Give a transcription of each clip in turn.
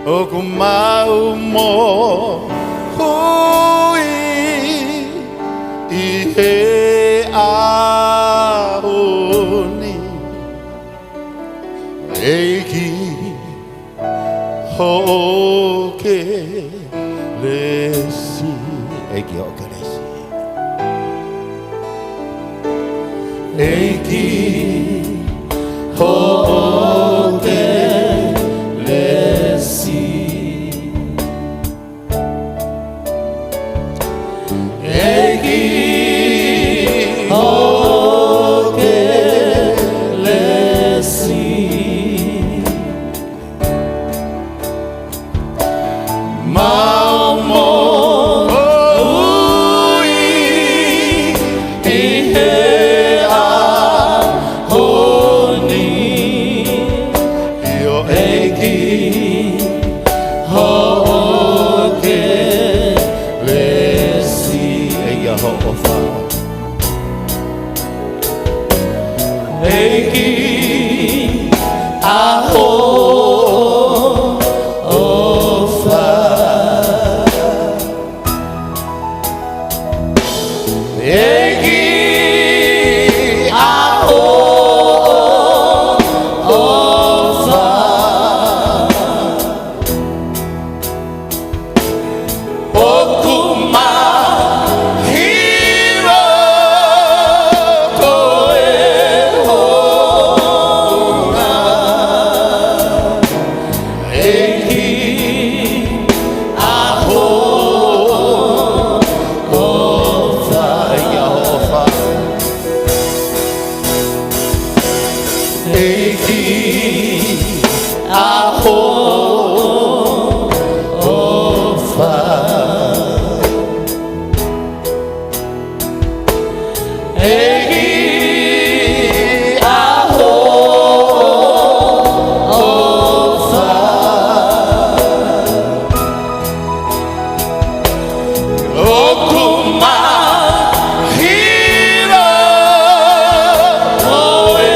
mau mo hui I he aoni Eiki hoke lesi Eiki hoke lesi Eiki hoke lesi Eiki hoke lesi Maumo ui I he ahoni Io eiki hoke lesi Eiki ho'ofa Eiki aho'ofa Eiki aho'ofa Okuma hiro koe honga Eiki aho'ofa Eiki aho'ofa Eiki aho'ofa Eiki aho'ofa Okuma hiro koe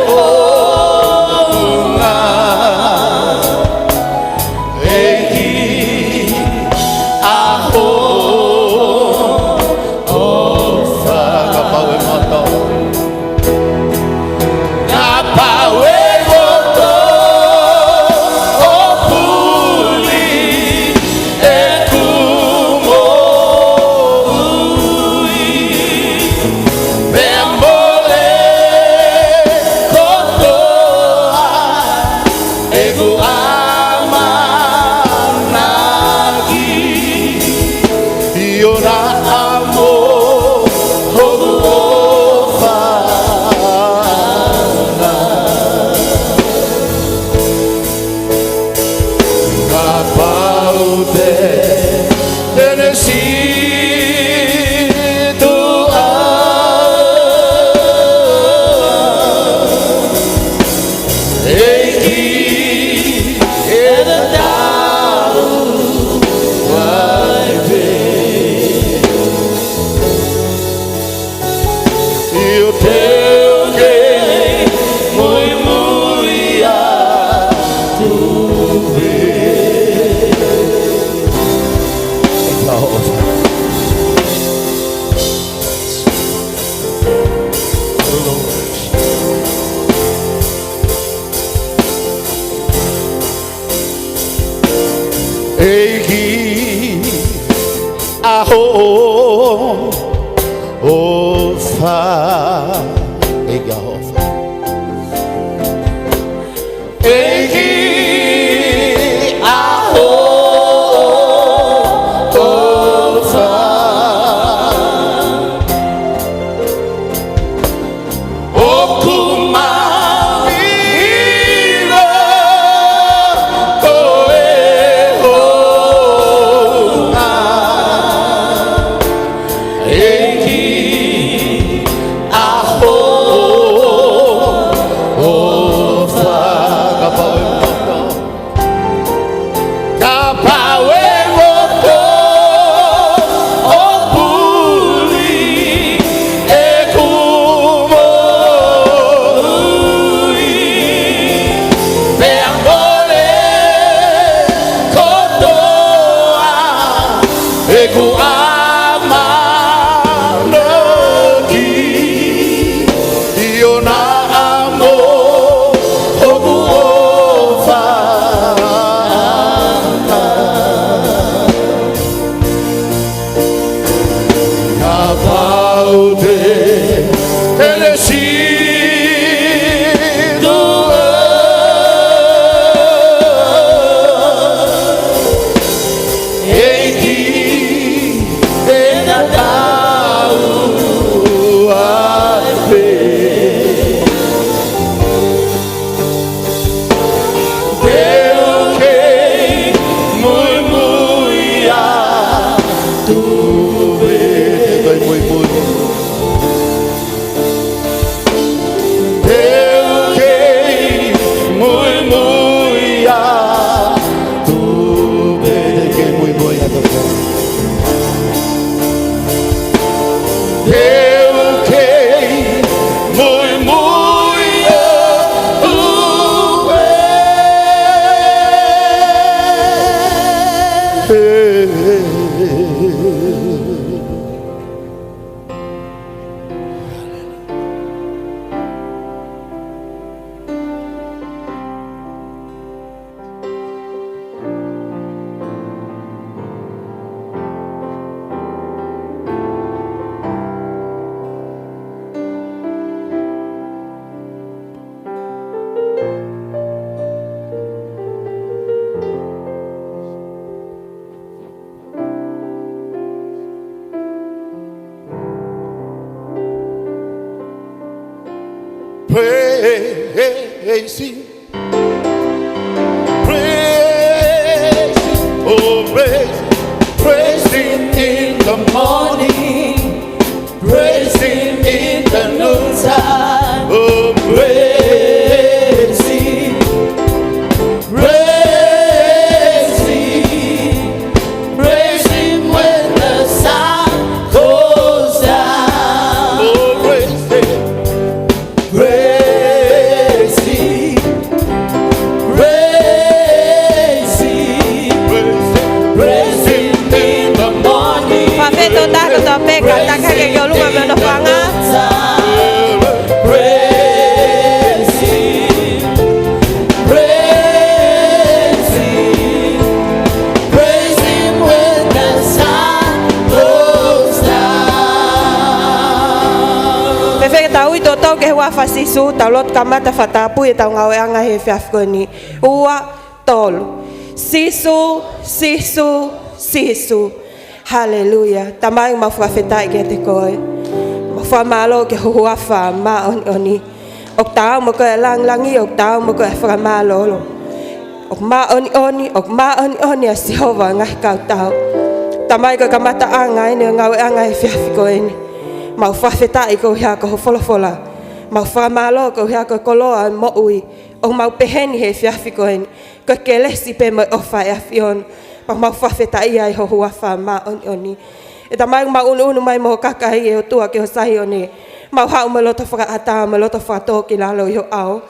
honga Eiki aho'ofa Kapau e moto Kapau e moto O puli e kumo ui Mea mole kotoa Egu amanagi Io na amo ho'ofa Kapau te Tenesitu Eiki e da tau vai ver Io teu que muy muy a tu ver Eiki aho'ofa Eiki aho'ofa Eiki aho'ofa Okuma hiro koe honga ku amanaki iona amo Nuku'alofa Kapaude Telesido Eiki Denatau Ape Deuke Mui Muia Tuve Doi Mui Mui Deuke Mui Muia Tuve Deuke Mui Muia Deuke Mui Muia Praise Him, praise Him, oh praise Him in the morning, praise Him in the noontime, oh praise Him, praise Him when the sun goes down, oh praise Him. Praise Him, praise Him, praise Him in the morning. Praise Him, praise Him, praise Him when the sun goes down. Tau ito tau ke hua fa Sisu tau lot kamata fatapu e tau ngawe anga he fiafkoni ua tol Sisu haleluya tamai ma fa fetai ke te koe ma fa malo ke hua fa ma oni ok tau mo ko langi ok tau mo ko fa malo ok ma oni asi hova ngai kau tau tamai ko kamata anga ne ngawe anga he fiafkoni mau whawhetai ko hea ko Folofola mau whamalo ko hea ko koloa mo ui o mau peheni he whiawhi ko heni ko ke lesi pe mo ofa e awhion mau whawhetai ai ho hua whama oni e ta mai mau unu mai mo kakai e o tua ke ho sahi oni mau hau mo loto whakaata mo loto whakato ki lalo i ho au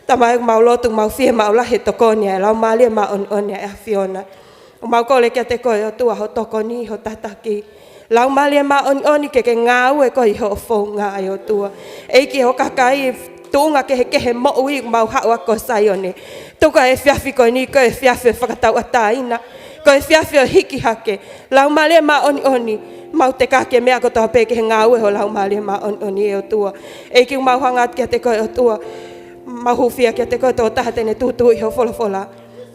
ta mai mau lotu mau whie mau lahe tokoni e lau malia ma oni e awhiona o mau kole kia te koe o tua ho tokoni ho tataki lau malia ma oni ke ngau e ko i ho fonga ai o tua e ki ho kakai tunga ke he mo ui mau hau ko sai oni tu ka e fiafi ko ni ko e fiafi whakatau ataina ko e fiafi o hiki hake lau malia ma oni mau te kake mea ko toa pe ke ngau e ho lau malia ma oni e o tua e ki mau hangat ke te ko o tua mau hufia ke te ko to tahatene tutu i ho Folofola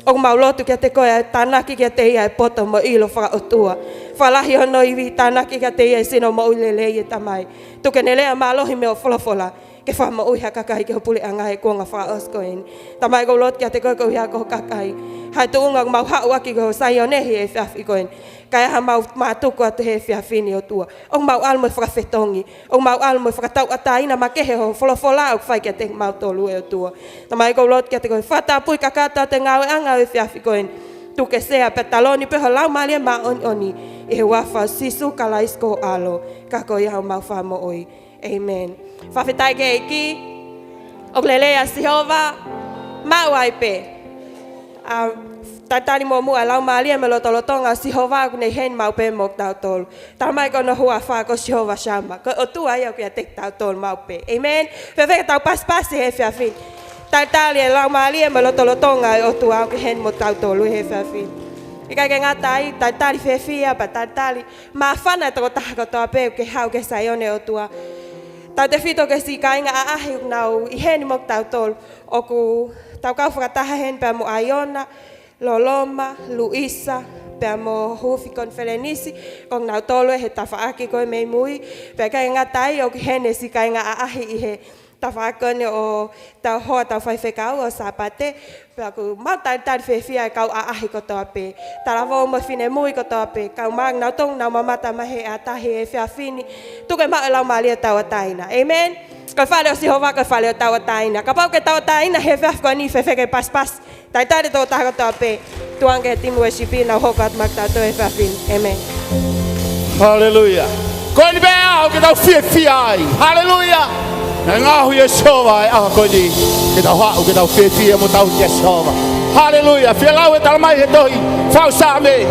o mau lotu ke te koe tanaki ke te ia e poto mo ilo whaka o tua. Whalahi hono iwi tanaki ke te ia e sino mo ulele i e tamai. Tuke ne lea malohi me o Folofola ke wha mo uiha kakai ke hopule anga he kuonga whaka oskoin. Tamai ko lotu ke te koe ko uiha ko kakai. Hai tu unga mau hau aki ko sai o nehi e whiawhi koin. Kai ha mau mātuku atu he whiawhini o tua. O mau almo e whakawhetongi. O mau almo e whakatau ataina ma kehe ho Folofola o whai ke te mau tolu e o tua. Tamai ko lotu ke te koe whatapui kakata te ngawe anga e whiawhi koin. Tuke sea petaloni peho lau malia ma oni. E he wafa Sisu kalaisko alo. Kako ia ho mau whamo oi. Amen. Whawhetai ke iki. O lelea Sihova. Mau ai pe. Tatali mo mua lau malia me lotolotonga si hova ku nei hen mau pe mok tau tol. Tamai ko no hua fa ko si hova shama. Ko o tu ai ku ya tek tau tol mau pe. Amen. Fe tau pas he fa fin. Tatali lau malia me lotolotonga o tu au ku hen mo tau tol he fa fin. Ika ke ngatai tatali fe fia pa tatali ma fana to ta ko to pe ke hau ke sayone o tua. Tau te fito ke si kainga a ahi nau I hen mok tau tol o ku tau kau whakataha hen pe mo Aiona, Loloma, Luisa, pe mo Hufi Konfelenisi, kong nau tolo he tawhaaki koe mei mui, pe kai ngatai o ki hene si kai ngā ahi I he tawhaakone o tau hoa tau whaiwhekau o sapate, pe aku mau tari whewhia kau ahi ko toa pe, tara wau mo whine mui ko toa pe, kau maang nau tong nau mamata mahe a tahi e whiawhini, tuke mau lau malia tau a taina, amen? Ko fale o si hova ko fale o tau taina. Ka pau ke tau taina he fef ko ni fe ke pas. Tai tare to ta ko pe. Tuang ke timu sipi na hokat mak ta to e fafin. Amen. Hallelujah. Ko ni be au ke tau fi ai. Hallelujah. Na ngahu Yeshua ai ko ni ke tau ha ke tau fi mo tau Yeshua. Hallelujah. Fi lau e tal mai he doi. Fau sa me.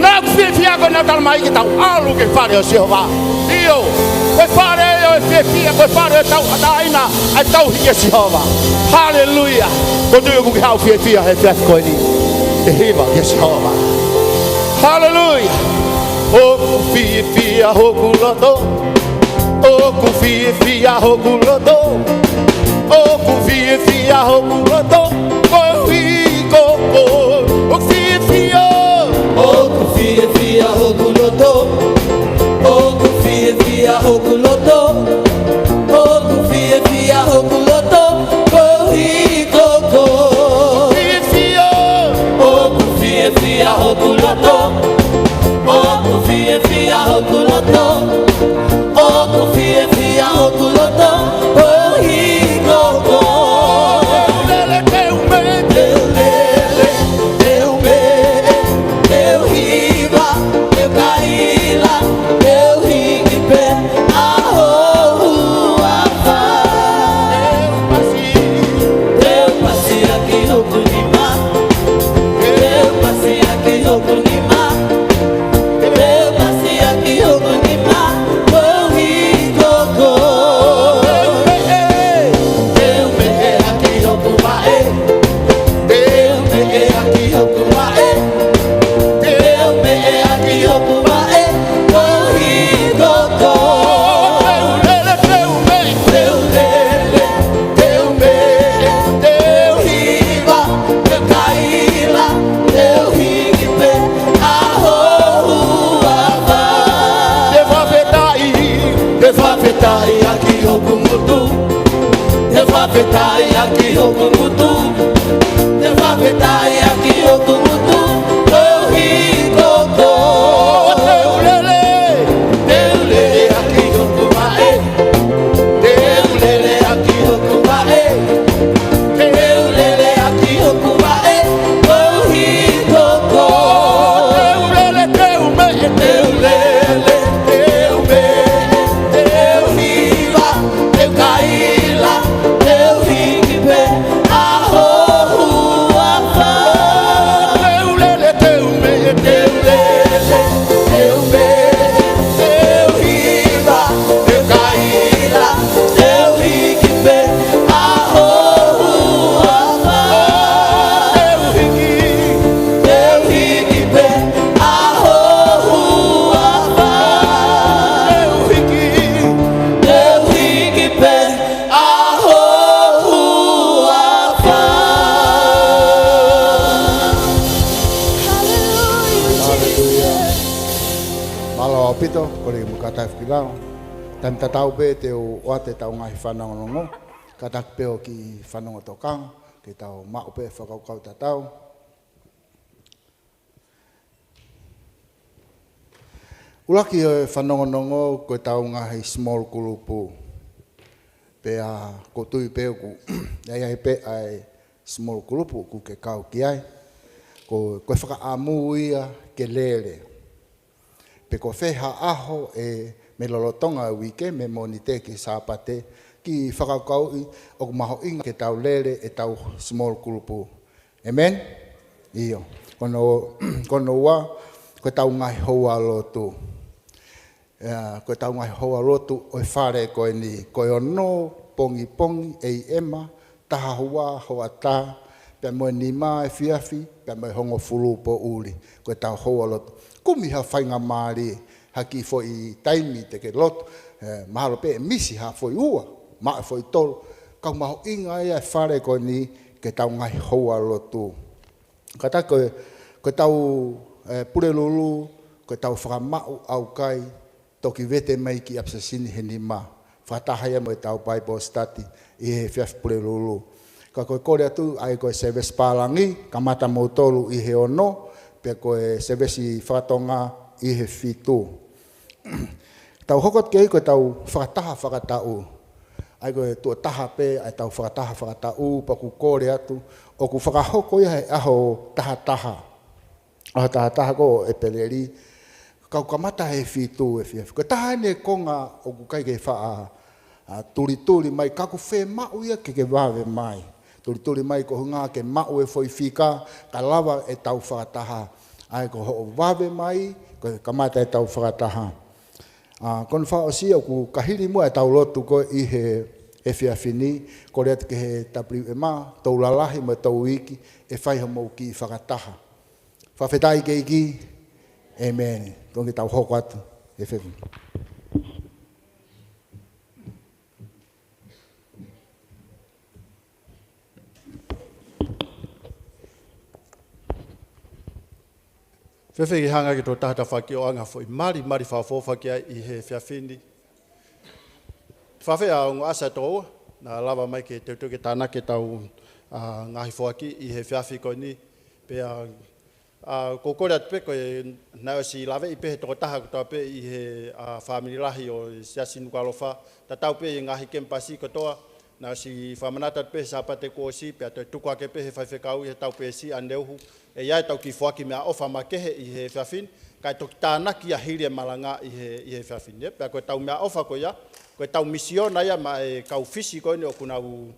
Na fi ko na tal mai ke tau alu ke fale o Yeshua. Dio. Ko fale Fia ko fare tau ataina ai tau hi Yeshua. Hallelujah. Ko tu ku hau fia he fef ko ni. Te hiva Yeshua. Hallelujah. O ku fia ho ku loto. O ku fia ho ku loto. O ku fia ho ku loto. Ko hi ko ko. O fia. O ku fia ho ku loto. O ku fia ho ku loto. O ku fia ho ku loto. Ko hi ko ko. O ku fia ho ku loto. O ku fia ho ku loto. O ku fia ho ku loto. Ko hi ko ko. Lele teu me, teu lele, teu me, teu hiva, teu kaila, teu higipe, aho uafa. Teu pasi aqui no kunima, teu pasi aqui no kunima, teu pasi aqui no kunima, corri coco. Teu me aqui no kumae, teu me aqui no kumae, teu me aqui no kumae, corri coco. Teu lele, teu me, teu riva, teu caíla, teu rigipe, aho uava. Devavetai aqui o kumutu, devavetai aqui o kumutu, devavetai aqui o kumutu, corri coco. Teu lele aqui o kumae, teu lele aqui o kumae, teu lele aqui o kumae, corri coco. Teu lele, teu me, teu lele, teu me, teu riva, teu caíla, teu rigipe, aho uafa. Teu lele, teu me, teu lele, teu me, teu riva, teu caíla, teu rigipe, aho uafa. Teu rigipe, aho uafa. Teu rigipe, aho uafa. Malo pito ko ri mukata fikao. Tan tatau be te o ate tau ngai whanongongo. Katak peo ki whanongo tokang. Ki tau mau pe whakaukau tatau. Ulaki o whanongongo ko tau ngai small kulupu. Pea ko tui peo ku. Ia pe ai small kulupu ku ke kau ki ai. Ko whakaamu ia ke lele. Pe ko wheha aho e me lolotonga wike me monite ki sapate ki whakakau o maho inga ke tau lele e tau small kulupu. Amen? Iyo. Kono wa ko tau ngai hoa lotu. Ko tau ngai hoa lotu o whare koe ni. Koe ono pongi ei ema, taha hoa hoa ta, pia moe ni mai fiafi, pia moe hongo fulu po uli. Koe tau hoa lotu. Kumi ha whainga maari, haki fo i taimi te ke lotu. Mahalo pe misi ha fo i ua, maa fo i tolu. Kau maho inga ia whare koe ni, ke tau ngai hoa lotu. Kata koe tau pure lulu, koe tau whakamau au kai, toki vete mai ki apsasini he ni ma. Whatahaya mo tau Bible study, i he whiaf pure lulu. Ka koe kore atu, ai koe service palangi, kamata mo tolu i he ono, pe koe service i whakatonga i he fitu. Tau hokot kei koe tau whakatau. Ai koe tua taha pe, ai tau whakatau, paku kore atu, o ku whakahoko ia he aho taha. Aho taha ko e peleri, kau kamata he fitu e fiaf. Ko taha ne konga o ku kai ke wha turi mai, kaku whe mau ia ke wawe mai. Turi mai ko hunga ke mau e foi fika, ka lawa e tau whakataha. Ai ko ho wawe mai, ko kamata e tau whakataha. Kono wha o si o ku kahiri mua e tau lotu ko i he fiafini, ko rea ke he tapriu e ma, tau lalahi ma tau wiki, e whaiha mou ki whakataha. Whawhetai ke iki, amen. Tongi tau hoko atu, e whewu. Whewhi hanga ki tō tahata whaki o anga fo i mari whawhawhaki i he whiawhini. Whawhi a o asa tō, na lawa mai ke te utuke tāna ke tau ngahi whaki i he whiawhi koe ni. Pea ko kore atu pe koe nao si lawe i pe he tō taha ko tau pe i he whamini lahi o Sisu Nuku'alofa. Ta tau pe i ngahi kempasi ko toa. Nao si whamanata pe sa pate ko si, pea te tuku ake pe he whaiwhekau i he tau pe si aneuhu. E iai tau ki whaki mea ofa makehe i he whiawhini, kai toki tānaki a hiri e malanga i he whiawhini. Pea koe tau mea ofa koe ia, koe tau misiona ia ma e kau fisi koe ni o kunau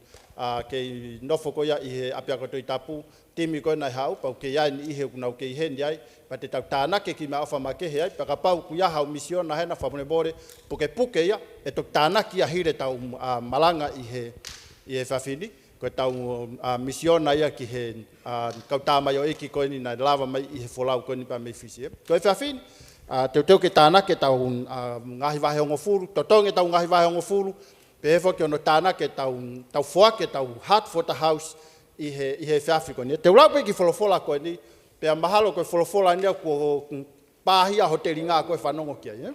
kei nofo koe ia i he apia koe toi tapu, timi koe nai hau, pau ke iai ni ihe kunau kei hendi ai, pa te tau tānake ki mea ofa makehe ai, pea ka pau kuia hau misiona hena whamune bore, pukepuke ia, e toki tānaki a hiri tau malanga i he whiawhini. Koe tau misiona ia ki he kau tāmai o eki koe ni nai lava mai i he wholau koe ni pa mei whisi. Koe whiawhini, teo ke tānake tau ngahi wahe ongo furu, totonge tau ngahi wahe ongo furu, pe he whoki ono tānake tau whoake, tau heart for the house i he whiawhi koe ni. Te urau pe ki Folofola koe ni, pea mahalo koe Folofola ni au ko pāhia hoteli ngā koe whanongo kia.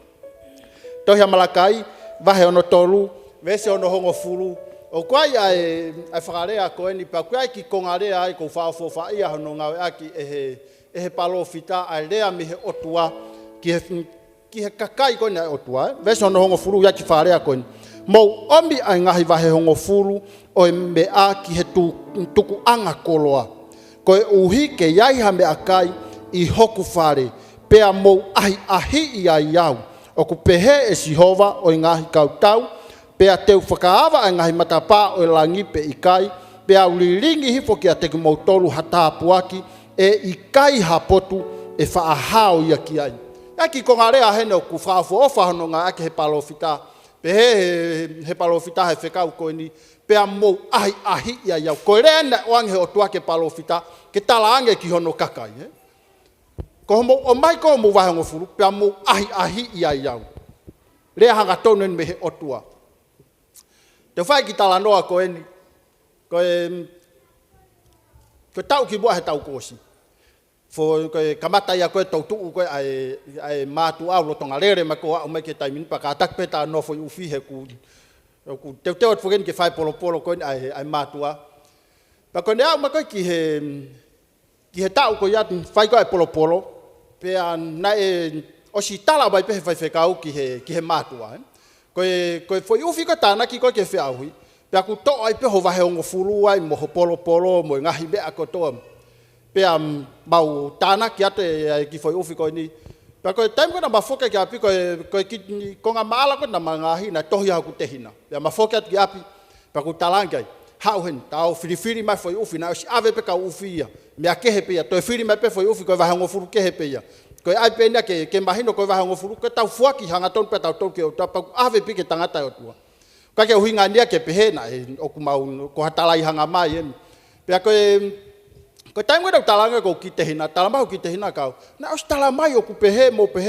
Tohia malakai, wahe ono tolu, vese ono hongo furu, o koai ai whakarea koe ni pa koai ki kongarea ai ko whaofofa ia hono ngau aki e he palofita ai rea mi he otua ki he kakai koe ni ai otua. Vese ono hongo furu ia ki wharea koe ni. Mou omi ai ngahi wahe hongo furu o e mea ki he tuku anga koloa. Koe uhi ke iaiha mea kai i hoku whare. Pea mou ahi i ai iau. O ku pehe e Sihova o i ngahi kautau. Pea teu whakaava ai ngahi matapā o langipe i kai, pea uliringi hifo ki a te kumautolu hatapuaki, e i kai hapotu e whaahao ia ki ai. Aki ko ngā rea hene o ku whaafo ofa hono ngā ake he palofita, pe he palofita he whekau koe ni, pea mou ahi ia iau. Koe rea na oange he o tuake palofita, ke tala ange ki hono kakai. Ko o mai ko mou wahongo furu, pea mou ahi ia iau. Rea hanga tonu me he otua. Te whai ki tala noa koe ni, koe tau ki bua he tau kōsi. Koe kamata ia koe tau tuu koe ai mātu au lotonga rere ma koe au mai ke taimini pa ka atak peta nofo i ufi he ku teo at whakeni ke whai polo koe ni ai mātu a. Pa koe ne au ma koe ki he tau koe atu whai koe ai polo, pea na e osi tala mai pehe whai whekau ki he mātu a. Koe foi ufi ko tānaki koe ke whiauhi. Pea ku to ai peho wahe ongo furu ai moho polo mo ngahi mea ko toa. Pea mau tānaki ate ki foi ufi koe ni. Pea koe taim kona mafoke ki api koe ki konga maala kona mangahi na tohi haku tehina. Pea mafoke atu ki api. Pea ku talangai. hau hen tau fili mai foi ufi na si ave pe ka ufia me a kehe pe to fili mai pe foi ufi ko va hango furu kehe pe ya ko ai pe na ke mahino ko va hango furu ko tau fuaki hanga ton pe tau ton ke o tapa ave pe ke tangata o tua ka ke huinga ndia ke pe he na o ku mau ko hatalai hanga mai en pe ko tai mo talanga ko ki te hina talama ki te hina ka na os talamai o ku pe he mo pe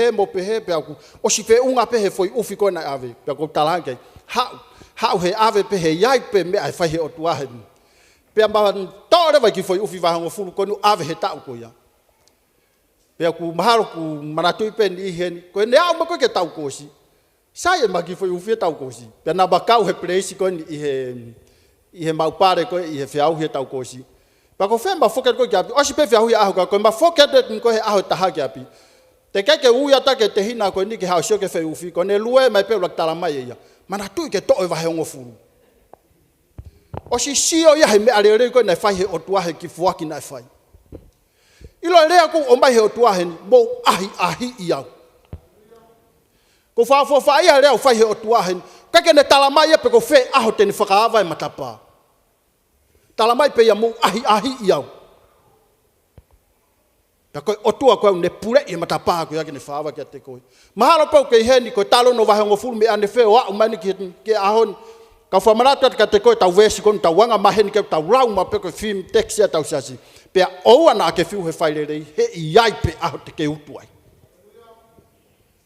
pe aku o si fe unga pe he foi ufi ko na ave pe ko talanga hau he ave pe he yai pe me ai fai he o tua he pe amba tore vai ki foi ufi va hango fulu ko no ave he tau ko ya pe aku maharo ku manatui pe ni hen ko ne au ko ke tau ko si sai ma ki foi ufi tau ko si pe na ba kau he place ko ni i he mau pare ko i he fiau he tau ko si pa ko femba foket ko gapi o si pe fiau ya aho ko ma foket ko he aho taha gapi te ke uia ta ke te hina ko ni ke hau sio ke fe ufi ko ne lue mai pe lak tala mai ya mana tu ke to e va he ngofuru o si sio ya he me ale ko na fai he o tua he ki fuaki na fai ilo le ko o mai he o tua he mo ahi ia ko fa ia le o fai he o tua he ka ke ne tala mai pe ko fe aho te ni whakaava e matapa tala mai pe ia mo ahi ia ka ko o tua ko ne pure e matapa ko ya ke ne whaava ke te ko mahalo pau ke he ni ko talo no va he ngofuru me ane fe o mani ke ahon ka fa manata ka te ko tau vesi kon tau wanga maheni ke tau rau ma pe ko film text ya tau sasi pe o ana ke fiu he failere he iai pe aho te ke utuai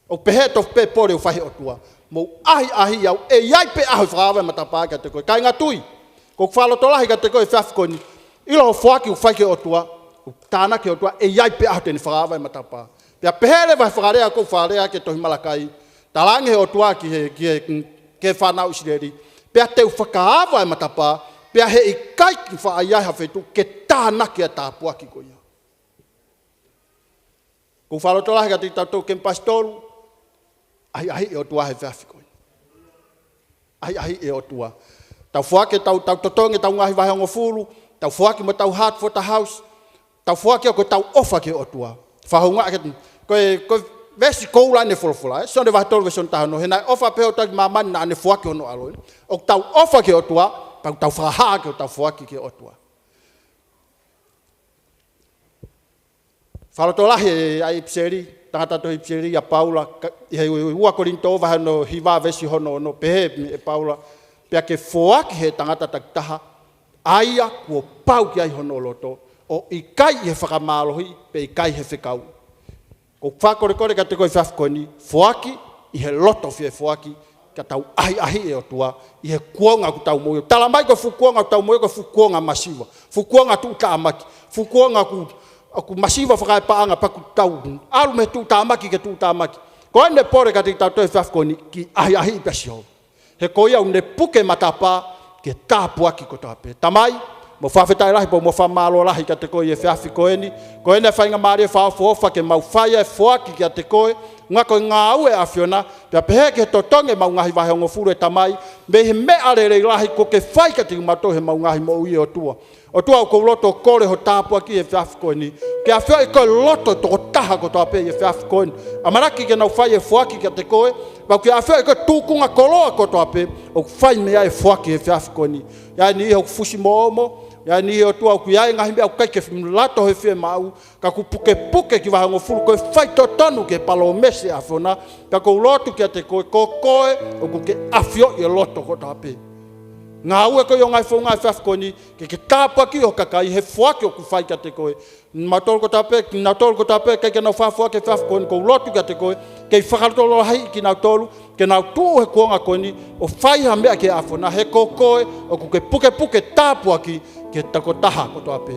o pe he to pe pore o fahi o tua mo ahi au e iai pe aho whaava matapa ke te ko kai ngatui ko falo tola ka te ko e faf ko ni ilo fuaki o fahi o tua tana ke o tua e iai pe aho te ni whaava matapa pe pere vai whakarea ko wharea ke tohi malakai talange o tua ke whanau sireri pe te whakaava e matapa pe he i kai ki whaaiai hawhetu ke tāna ke a tāpuaki ko ia ko whalotola ka te tautou ke pastoru ahi e o tua he whiawhi ko ahi e o tua tau whake tau totonge tau ngahi wahi ongo fulu tau whake mo tau heart for the house tau whake ko tau ofa ke o tua whahunga ke ko vesi koula ne Folofola so ne va tol version ta no hena ofa pe o tag mama na ne fuaki ono alo o tau ofa ke o tua pa tau faha ke o tau fuaki ke o tua falo tola he ai pseri tata to pseri ya Paula he ua Korinto va no hiva vesi hono no pe e Paula pe ke fuaki he tangata tak taha aia ko pau ki ai hono loto o i kai he whakamalohi pe i kai he whekau. Ko whakore ka te koe whafkoni, fuaki i he loto fie fuaki, ka tau ahi e o tua, i he kuonga ku tau moio. Tala mai ko fukuonga ku tau moio ko fukuonga masiva. Fukuonga tu taamaki. Fukuonga ku masiva whakai paanga pa ku tau. Alu me tu taamaki ke tu taamaki. Ko ane pore ka te tau toi whafkoni ki ahi i pasio. He koia une puke matapa ke tāpuaki ko tāpe. Tamai, mo whawhetai lahi po mo whamalo lahi ka te koe e whiawhi koeni. Ko ene whainga maare whaofofa ke mau whaia e whoaki ki a te koe. Ngā koe ngā au e awhiona. Pea pehe ke totonge mau ngahi wahe ongo furu e tamai. Me he me arerei lahi ko ke whai ka te umato he mau ngahi mo ui e o tua. O tua o kou loto kore ho tāpuaki e whiawhi koeni. Ke a whio e koe loto toko taha ko tāpe e whiawhi koeni. Amaraki ke nau whai e whoaki ki a te koe. Pau ke a whio e koe tūkunga koloa ko tāpe. O whai mea e whoaki e whiawhi koeni. Ia ni ho fusi mo omo. Ya ni o tua ku ia ngahi me au kai ke lato he fie mau ka ku puke ki wa ngo fulu ko fai to tonu ke palo mese afona ka ko lotu ke te ko koe o ku ke afio e loto ko tape nga u ko yo ngai fo ngai faf ko ni ke tapa ki o kakai he fuaki o ku fai ka te ko matol ko tape ke na fa fuaki faf ko lotu ke te ko ke whakarto lo hai ki na tolu ke na tu he ko nga ko ni o fai ha me ke afona he koe o ku ke puke tapuaki ke tako taha ko to ape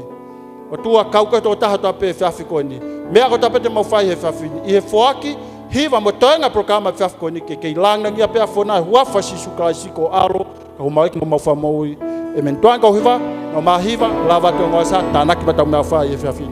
o tua kau ko to taha to ape fafi ko ni me ko tape te mau fai he fafi i he foaki hiva mo toenga programa fafi ko ni ke ilanga ngia pe afona hua fa Sisu klasiko aro ko mai ko mau fa mo e men toanga hiva no ma hiva lava to ngosa tanaki bata mo fa he fafi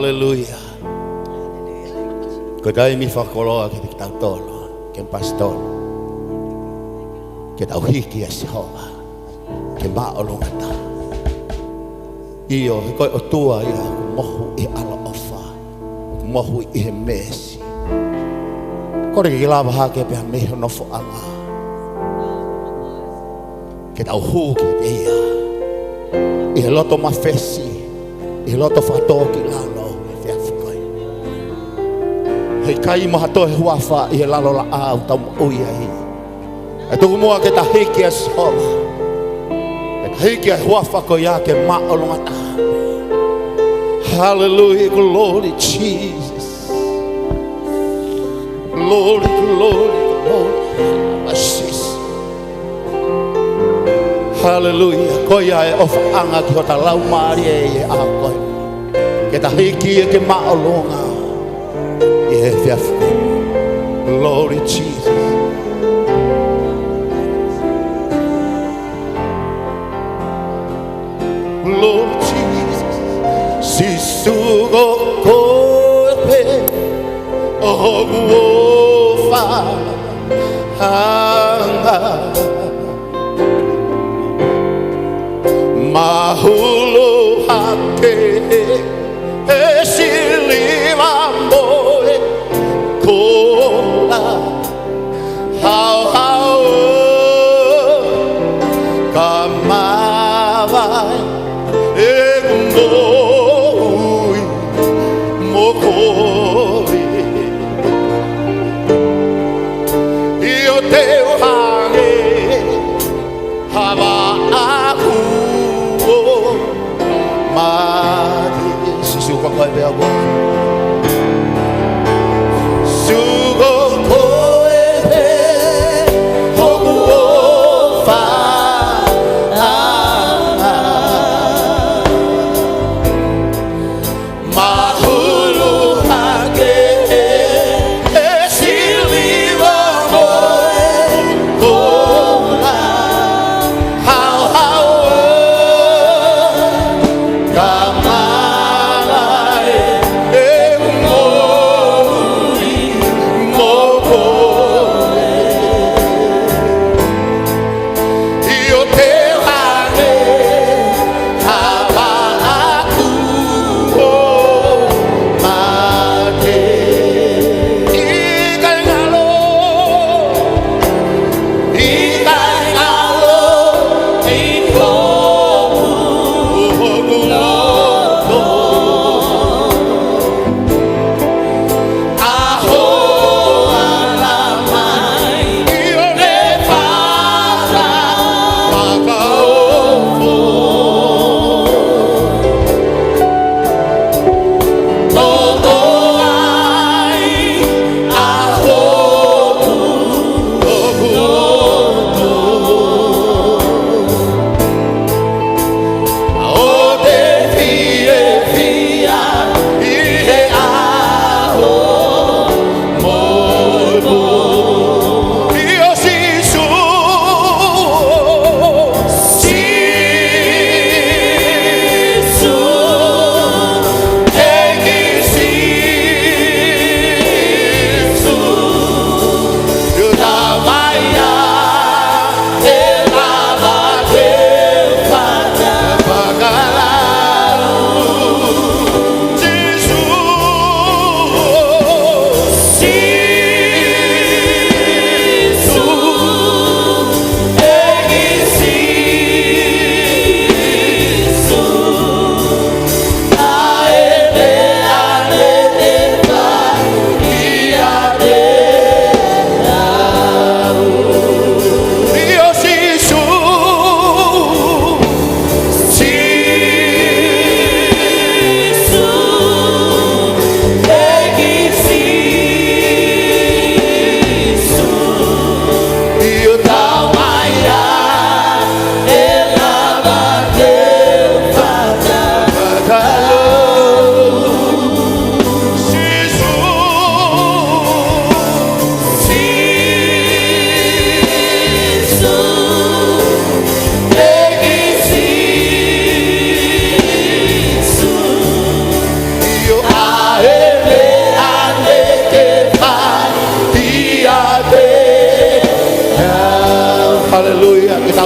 Hallelujah. Ko dai mi whakoloa ki te tau tolo, ke pastor. Ke tau hiki a Sehova, ke maolonga ta. Io, koe o tua ia, mohu I Alofa, mohu I he mesi. Kore ki lawa hake pia meho nofo anga. Ke tau hu ki te ia. I he loto mawhesi, I he loto whatoa ki lalo, e whiawhikoi. Hei kai maha toe huawha I he lalo la au tau uia hi. E tuku mua ke ta hiki a Sehova. E ta hiki a huawha ko ia ke maolonga ta. Hallelujah, glory Jesus. Glory, glory, glory. Sisu. Hallelujah. Ko ia e ofa anga ki o ta lau maari e a koe. Ke ta hiki e ke maolonga. I he whiawhiko. Glory Jesus. Glory Jesus. Sisu go koe o guofa hanga mahulu hake e siliva moe kola hau hau kamavai e ngoi mokoi io te hange hava aku mari Sisu pakai bea bo sugo koe pe hoku ofa mahulu hake e siliva moe kola hau hau kamala e moi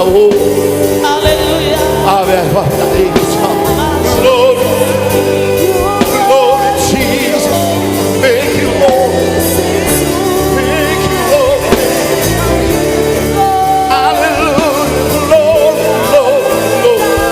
tau. Hallelujah. Ave vakai. Glory. Glory Jesus. Thank you Lord. Thank you Lord. Hallelujah. Lord, Lord, Lord.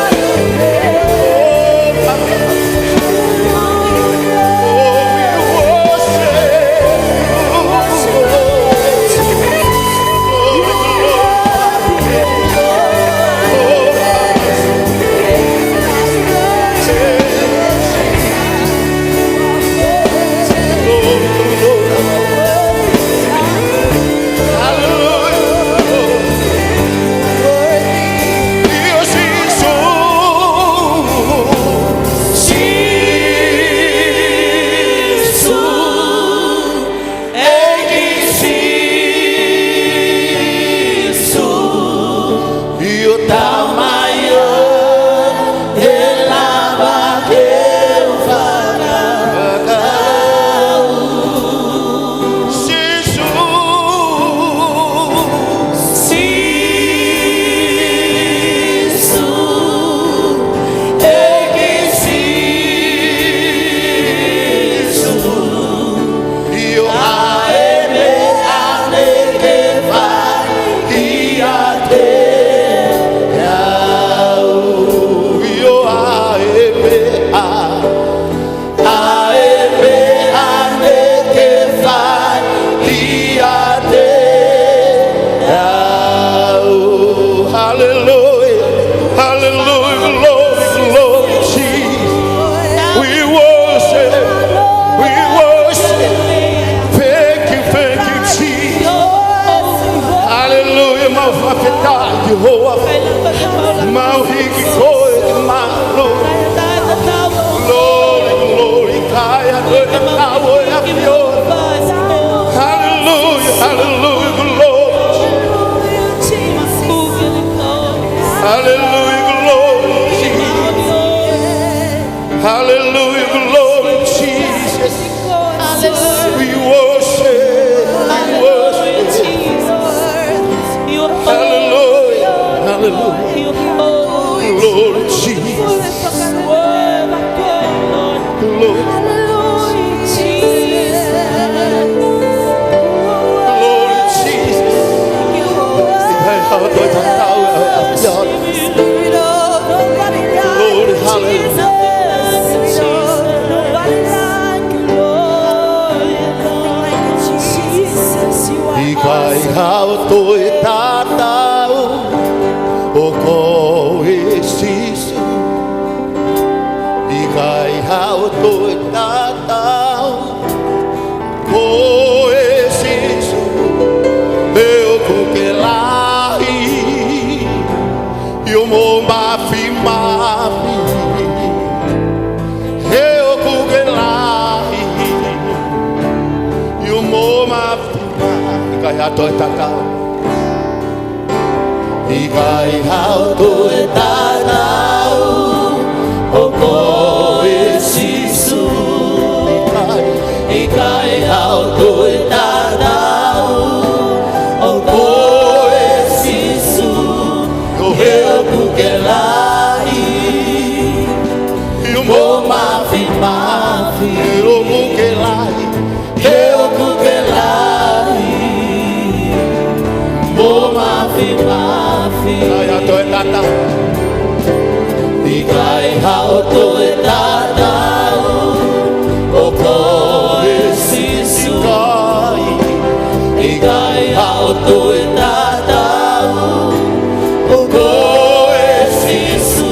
Sisu,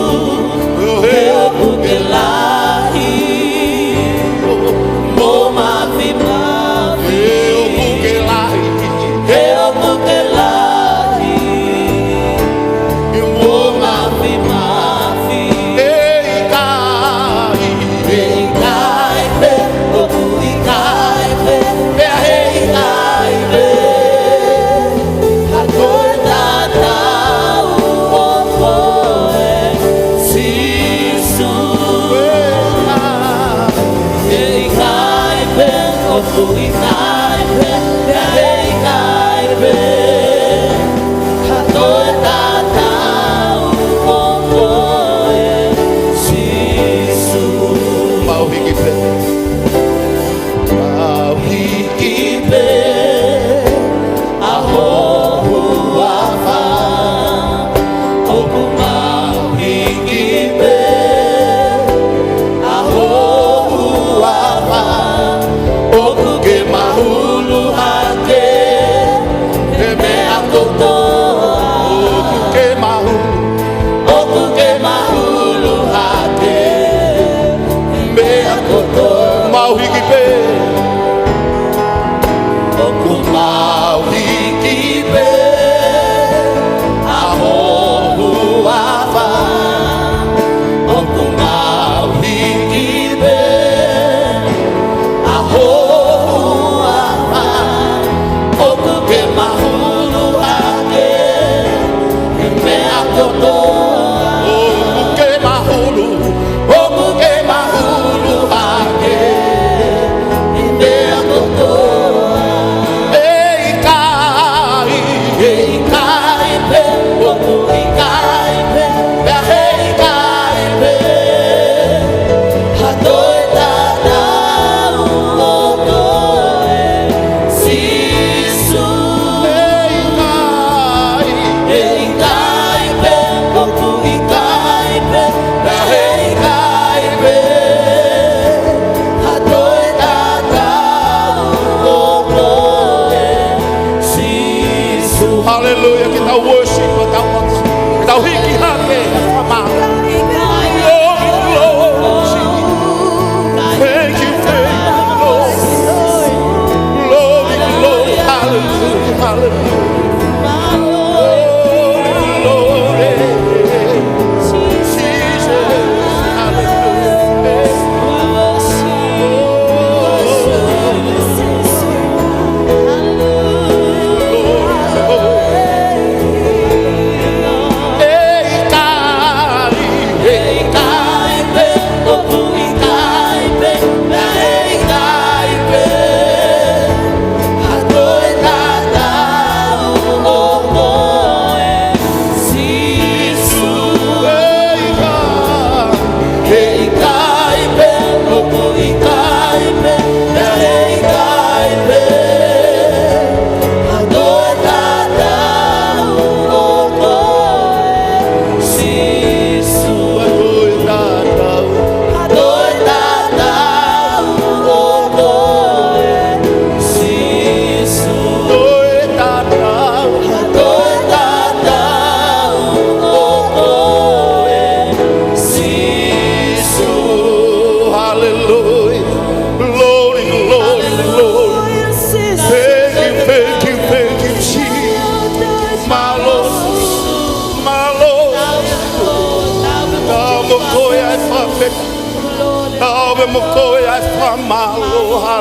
pe o ku mau hiki pe aho huafa o ku mau hiki pe aho huafa o ku ke mahulu ake e me akoto o ku ke mahulu ake e me akoto Eikai pe o ku ikai pe ya heikai pe hatoe tata o toe Sisu eikai pe o ku ikai pe ya heikai pe hatoe tata o toe Sisu. Hallelujah. Kita worship, kita hiki hake sama. Glory, glory. Thank you, Lord. Glory, glory. Hallelujah, hallelujah. Glory,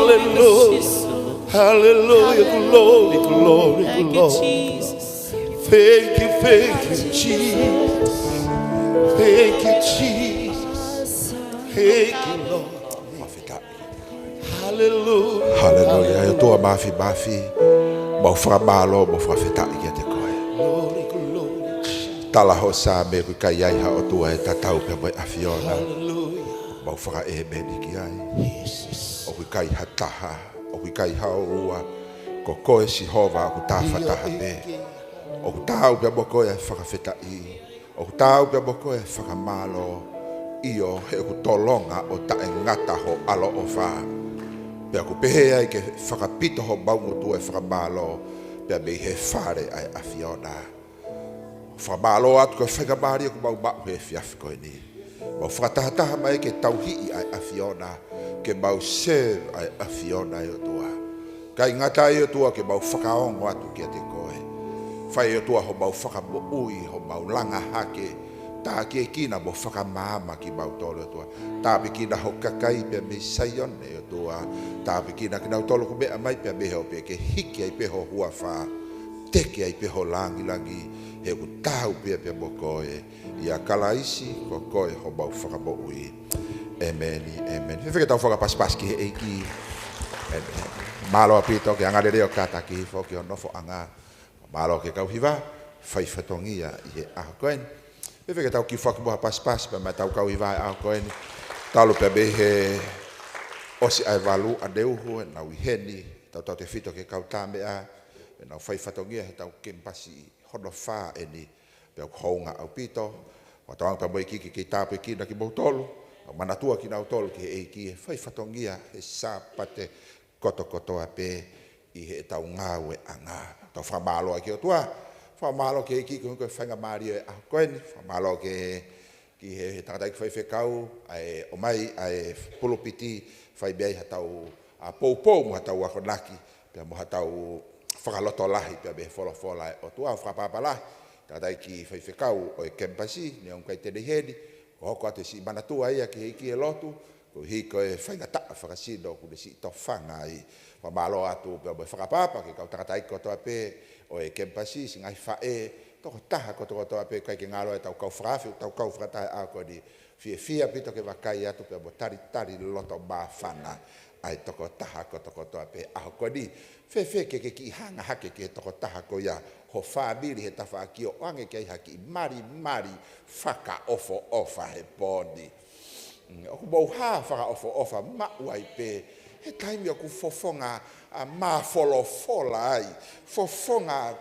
Jesus, hallelujah, hallelujah, glory, glory, glory. Thank you, Jesus. Thank you, Jesus. Thank you, Lord. Hallelujah. Hallelujah. Eu tô a mafi. Mau fra malo, mau fra feta ia te koe. Glory, glory. Tala ho sa me ku kai ai ha o tua e tatau pe mai afiona. Hallelujah. Mau fra e me ni ki ai. Jesus. O ku kai hataha, o ku kai ha ua. Ko koe si hova ku ta fataha me. O ku tau pe mo koe fra feta I. O ku tau pe mo koe fra malo. Io he ku tolonga o ta ngata ho alo o fa. Pea ku pehe ai ke whakapito ho baungo tu e whakamalo. Pea mei he whare ai a Fiona. Whakamalo atu ko whakamari ku bau bau he whiafi koe ni. Mau whakatahataha mai ke tauhii ai a Fiona. Ke mau serve ai a Fiona i o tua. Kai ngata i o tua ke mau whakaongo atu ki a te koe. Whai o tua ho mau whakamo ui, ho mau langa hake. Tā ke kina mo whakamama ki mau tolo tua. Tā pe kina ho kakai pe me saione o tua. Tā pe kina ki nau tolo ku mea mai pe meho pe ke hiki ai pe ho hua wha. Teke ai pe ho langi. He ku tau pe mo koe. Ia kalaisi ko koe ho mau whakamo ui. Amen, amen. He wheketau whakapaspas ki he eiki. Amen. Malo apito ke anga reo kata ki fo ki o nofo anga. Malo ke kau hiva. Whaifatongia i he ahakoen. E wheke tau ki whakamoha paspas, pa mai tau kau i vai au koeni. Talo pe me he osi ai walu a neuhu, e nau i heni, tau te whito ke kau tāmea, e nau whaifatongia he tau kempasi hono whā e ni, pe au hounga au pito, o tau pa moi kiki ki tāpe ki na ki mau tolu, o manatua ki nau tolu ki he eiki, e whaifatongia he sāpate koto a pe i he tau ngāwe a ngā. Tau whamaloa ki o tua, whamalo ke ki ko whanga mari a koeni, whamalo ke ki he tangata ki whai whekau, ai o mai ai pulopiti fai bei hatau a pou mo hatau a konaki pe mo hatau whakaloto lahi pe be Folofola o tua whakapapa lahi tatai ki fai whekau o e kempasi ne on kai te hedi ko hoko ate si manatua ia ki hiki e lotu ko hiko e whaingata whakasido ku le si to whanga i whamalo atu pe be whakapapa ki kau takatai kotoa pe o e kempasi singai whae toko taha kotoa pe kai ki ngalo e tau kau whakafi tau kau whakatai a ko di fia pito ke vakai atu pe bo tari loto ba whana ai toko taha kotoa pe a ko di fe ke ki hanga hake ke toko taha ko ia ho whabiri he tawha ki o ange kei haki mari whaka ofa he pōni. O ku bau ha whaka ofa mauai pe he taimi o ku fofonga ma Folofola ai fofonga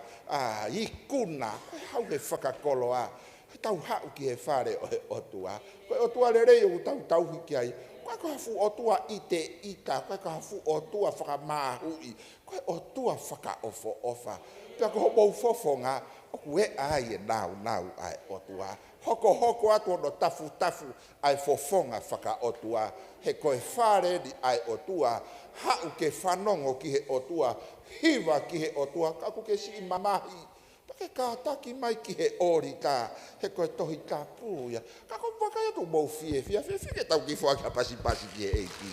i kuna hau he whakakolo a he tau hau ki he whare o he otua koe otua le rei o tau hiki ai koe ko hafu otua i te ita koe ko hafu otua whakamahui koe otua whaka ofa pia ko hobou fofonga o ku e ai e nau ai otua hoko atu ono tafu ai fofonga whaka otua he koe whare di ai otua hau ke whanongo ki he otua hiva ki he otua kaku ke si mamahi pake kātaki mai ki he ori tā he koe tohi tā pūia kako wakai atu mou fie ke tau ki whaka pasi ki he eiki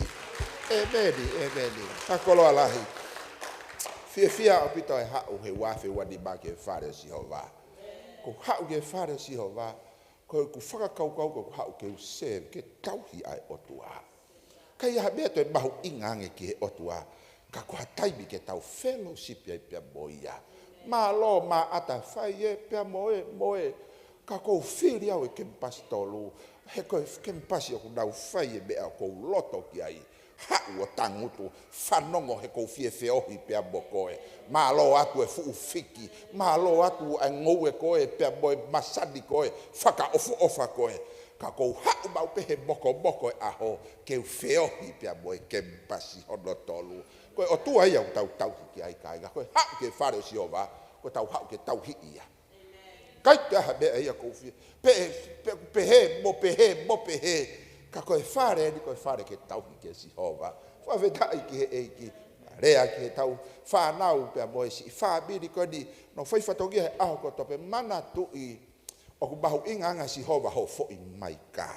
e kakolo alahi fia o pito e hau he wafe wadi ma ke whare si hova ko hau ke whare si hova ko ku whakakau ko hau ke usev ke tauhi ai otua kai ha beto e mahu ingange ki he otua ka ko taimi ke tau fellowship ai pia boia ma lo ma ata fai e pia moe ka ko fili au e kempasi tolu he ko kempasi o ku dau fai e bea ko loto ki ai hau o tangutu whanongo he kou fie ohi pia bokoe ma lo atu e fuufiki ma lo atu e ngou e koe pia boe masadi koe whaka ofa koe ka kou hau mau pehe boko e aho ke uwheohi pia boe kempasi hono tolu koe o tua ia u tau ki ai kaiga koe hau ke whare si ova koe tau hau ke tau hi ia kai te aha bea ia kou fie pehe ka koe whare ni koe whare ke tau ki ke si hova whawhetai ki he eiki rea ki he tau whanau pia moe si whabiri koe ni no whaiwhatongia he aho ko tope mana tui o ku bahu inganga si hova ho fo'i mai ka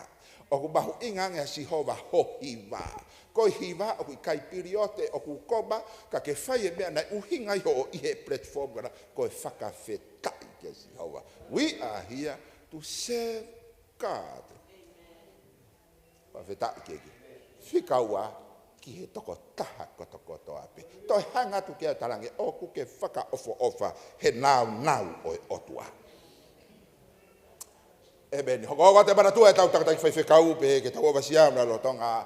o ku bahu inganga si hova ho hiva koe hiva o ku kai piriote o ku koba ka ke whai e mea na uhinga i ho o ihe platform kana koe whakawhetai ke si hova we are here to serve God whawhetai keke. Whikaua ki he toko taha koto ape. Toi hanga tu kia tarange o kuke whaka ofa he nau o e otua. Ebeni, hoko te manatua e tau takatai whikau pe ke tau awasiam na lo tonga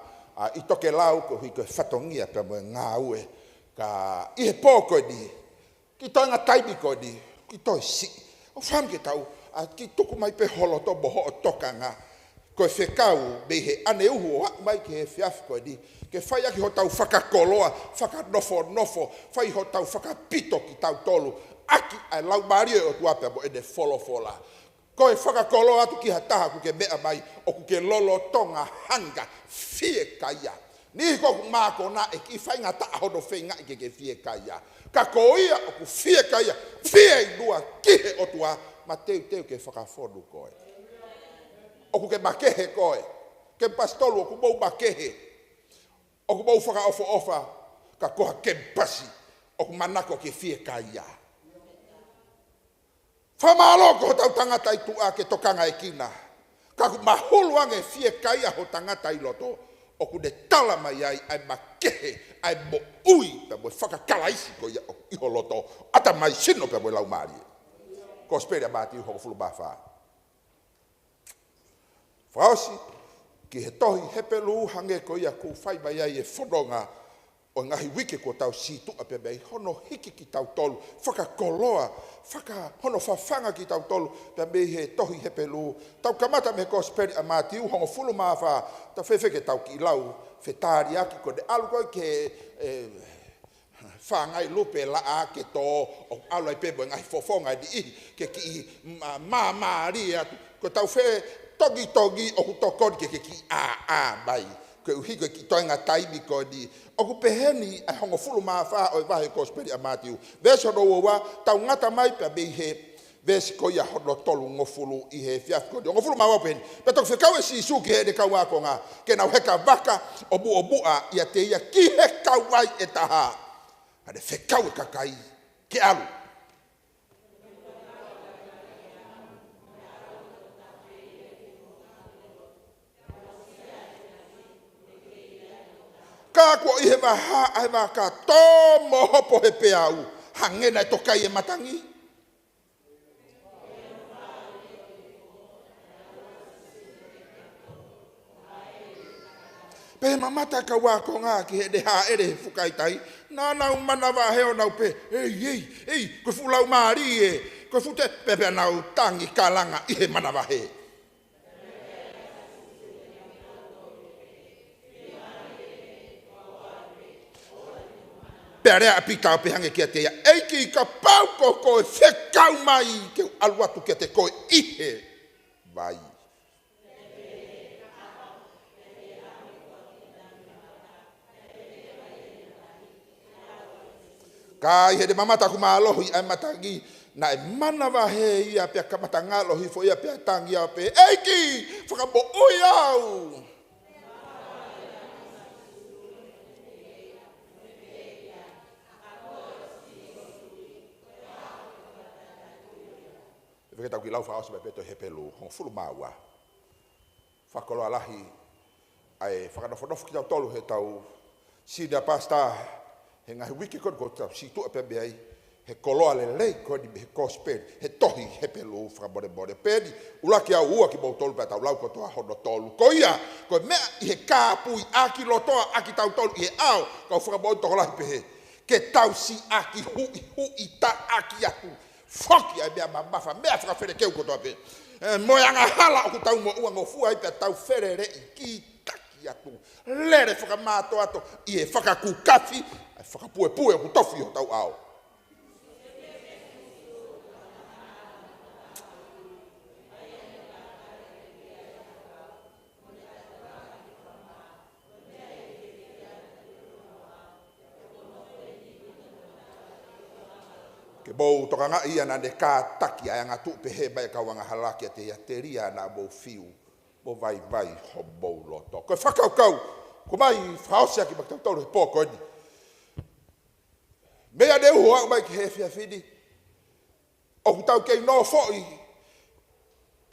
i toke lau ko hui koe whatongia pe moe ngā ue ka i he pō koe ni ki toi ngā taimi koe ni ki toi si. O wham ke tau ki tuku mai pe holo to boho o tokanga koe whekau me he ane uhu o mai ki he whiafi koe ni ke whai aki ho tau whakakoloa, whakanofo, whai ho tau whakapito ki tau tolu aki ai lau mario o tuape mo ene Folofola koe whakakoloa atu ki ha taha ku ke mea mai o ku ke lolo tonga hanga fie kaya ni ko ku mako na e ki whai ngā taa hono whenga i ke fie kaya ka koia o ku fie kaya fie i dua ki he o tua ma teu ke whakafonu koe o ku ke makehe koe, ke pastolu o ku mou makehe, o ku mou whaka ofa, ka koha ke pasi, o ku manako ke fie kaya. Whamalo ko ho tau tangata i tua ke tokanga e kina, ka ku mahulu ange fie kaya ho tangata i loto, o ku de tala mai ai makehe, ai mo ui, pe mo whaka kalaisi ko i ho loto, ata mai sino pe mo lau maari. Ko spere Matiu hoko fulu bawha. Whaosi, ki he tohi Hepelu hange ko ia ku whai mai ai e whanonga o ngahi wike ko tau situ a pebei, hono hiki ki tau tolu, whakakoloa, hono whawhanga ki tau tolu, pebei he tohi Hepelu, tau kamata me ko speri a Matiu, hongo fulu mawha, tau whewheke tau ki lau, whetari aki ko de alu koi ke whangai lupe la a ke tō, o alai pebo ngahi fofonga di ihi, ke ki maari atu, ko tau whe, togi o ku tokon ke ki a mai Ko uhi ko ki toinga taimi ko ni. O ku peheni ai hongo fulu maa wha o wahe kosperi a Matiu. Veso no wa tau ngata mai pe bei he vesi ko ia hono tolu ngofulu I he fiaf ko. Ngofulu maa wapeni. Petok whikau e Sisu ki he de kau ako ngā. Ke nau heka waka o bua ia te ia ki he kau wai e taha. Hade whikau e kakai ke alu. Ka ko I he waha ai waka tō mo hopo he pe au. Hangena e tokai e matangi. Pe mamata ka wā ko ngā ki he de hā ere he whukaitai. Nā nau mana wā heo nau pe. Ei, koe whulau maari e. Koe whute pepe nau tangi ka langa I he mana wā he. Pea rea apita o pehange kia te ia. Eiki ka pau ko koe whekau mai ke aluatu kia te koe ihe vai. Ka ihe de mamata ku maalohi ai matangi na e mana wa he ia pia kamata ngalohi fo ia pia tangi au pe. Eiki whakabo ui au. Ke tau ki lau whaosa mai peto Hepelu, hong fulu maua. Whakolo alahi, ai whakanofonofo ki tau tolu he tau sida pasta, he ngahi wiki kod ko tau situ ape ai, he koloa le lei kodi he kosperi, he tohi Hepelu whakabore pedi, ulaki au ua ki bau tolu pa tau lau ko toa hono tolu. Ko ia, ko mea I he kāpui aki lotoa aki tau tolu I he au, kau whakabore tokolahi pehe, ke tau si aki hui ta aki aku. Foki ai bea mamafa mea whakawhere keu kotoa pe. Moyanga hala o ku tau mo ua ngofua ai pia tau wherere I ki taki atu. Lere whakamato ato I he whakakukafi, ai whakapuepue o ku tofi o tau ao. Ke bou tokanga ia na de ka taki ai anga tu pe he bai ka wanga halaki te ia teria na bou fiu bo vai ho bou loto ko whakau ko mai whaosia ki bakta tau he pōko ni mea de hoa mai ki he whiawhidi o ku tau kei no foi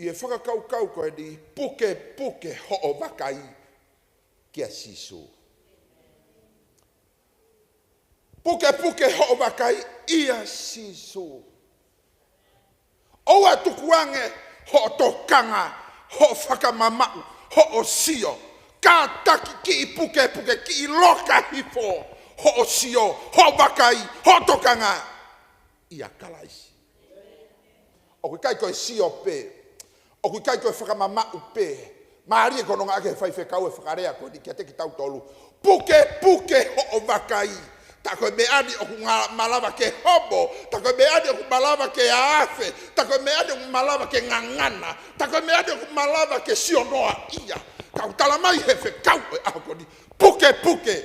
I e whakakau ko ni puke ho o vakai kia Sisu Pukepuke ho vakai ia Sisu. Oa tukuange ho tokanga, ho whakamamau, ho o sio. Ka taki ki I pukepuke ki I loka hifo, ho o sio, ho vakai, ho tokanga. Ia kalaisi. O kui kai koe sio pe, o kui kai koe whakamamau pe, maari e kononga ake whai whekau e whakarea koe ni kia te ki tau tolu. Pukepuke ho o vakai. Tako me adi o malava ke hobo, tako me adi o malava ke afe, tako me adi o malava ke ngangana, tako me adi o malava ke sionoa ia. Kau talamai he whekau e ako ni pukepuke.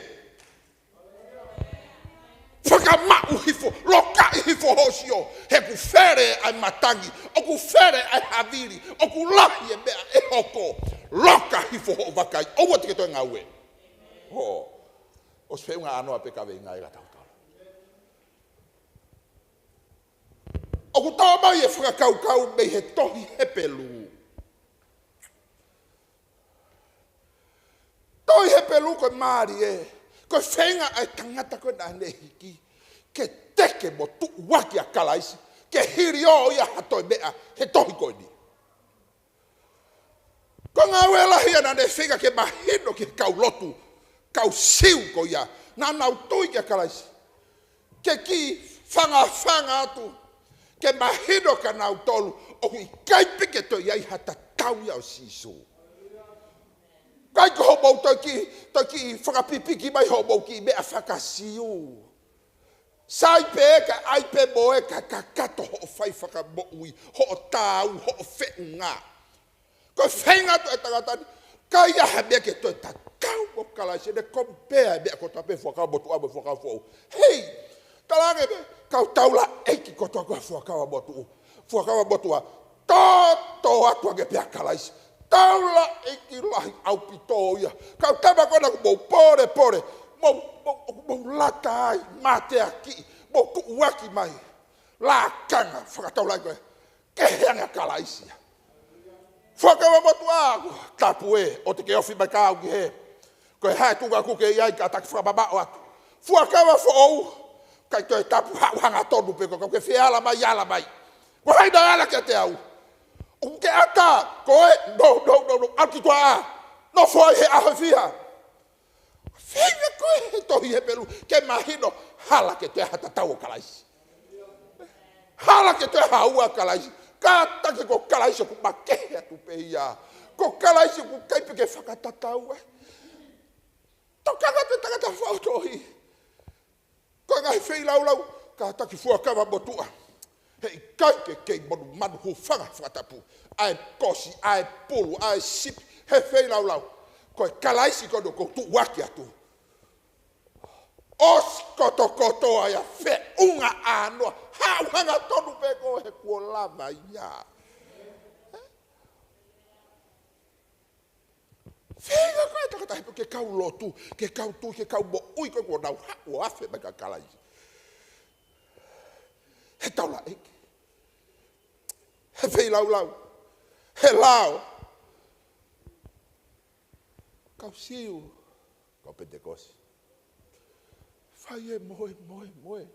Whakamau hifo, loka hifo hosio, he ku where ai matangi, o ku where ai haviri, o ku lahi e mea e hoko, loka hifo ho vakai, o wati ke toi ngaue. Ho. O se unga anoa pe Kaveinga I la tau tau. O ku tau mai e whakakau mei he tohi Hepelu. Tohi Hepelu koe maari e. Koe whenga ai tangata koe na ne hiki. Ke teke mo tu waki a kalaisi. Ke hiri o ia hatoi mea he tohi koe ni. Ko ngā wela hia na ne whenga ke mahino ki kau lotu. Kau siu ko ia, nā nau tui kia kalaisi. Ke ki whanga atu, ke mahino ka nau tolu, o kui kaipike to iai hata tau iau Sisu. Kai ko hobou toi ki whakapipiki mai hobou ki mea whakasiu. Sai pe ka ai pe moe ka kakato ho whai whakamoui, ho tau, ho whenga. Ko whenga to e tangatani, Kaya habe ke to ta kau mo kala se de compare be ko tape fo ka botu abo fo ka fo. Hey, talange be kau taula eki ko to ko fo ka botu. Fo ka botu a to atu ke pe kala is. Taula eki lahi au pitoia. Kau taba ko na mo pore. Mo latai mate aki. Mo ku waki mai. La kanga fo ka taula ko. Ke hanga kala isia. Whakawa motu aku, tapu e, o te ke ofi mai ka au ki he. Ko e hae tunga kuke i ai ka taki whamamao atu. Whakawa whaou, kai toi tapu hanga tonu pe ko ke whiala mai. Ko haina ala ke te au. O ke ata, ko e, no, aki toa a. No foi he aho whiha. Whiha ko e tohi Hepelu, ke mahino, hala ke te hata tau kalaisi. Hala ke te haua kalaisi. Kata ke ko kalaisi ku makeha tu peia. Ko kalaisi ku kaipe ke whakatatau e. Tokanga te tangata whautohi. Ko ngai whei lau, kata ki fuakawa motua. Hei kaike kei monu manu hu whanga whatapu. Ai kosi, ai pulu, ai sipi. He whei lau. Ko kalaisi kono ko tu waki atu. Os koto aia fe unga anoa. Hanga tonu pe ko he kua lava ia. Whenga koe takata hepo ke kau lotu, ke kau tu, ke kau mo ui koe kua nau hako afe mai ka kalai. He taula eke. He whei lau. He lao. Kau siu. Kau pentekosi. Whai e moe.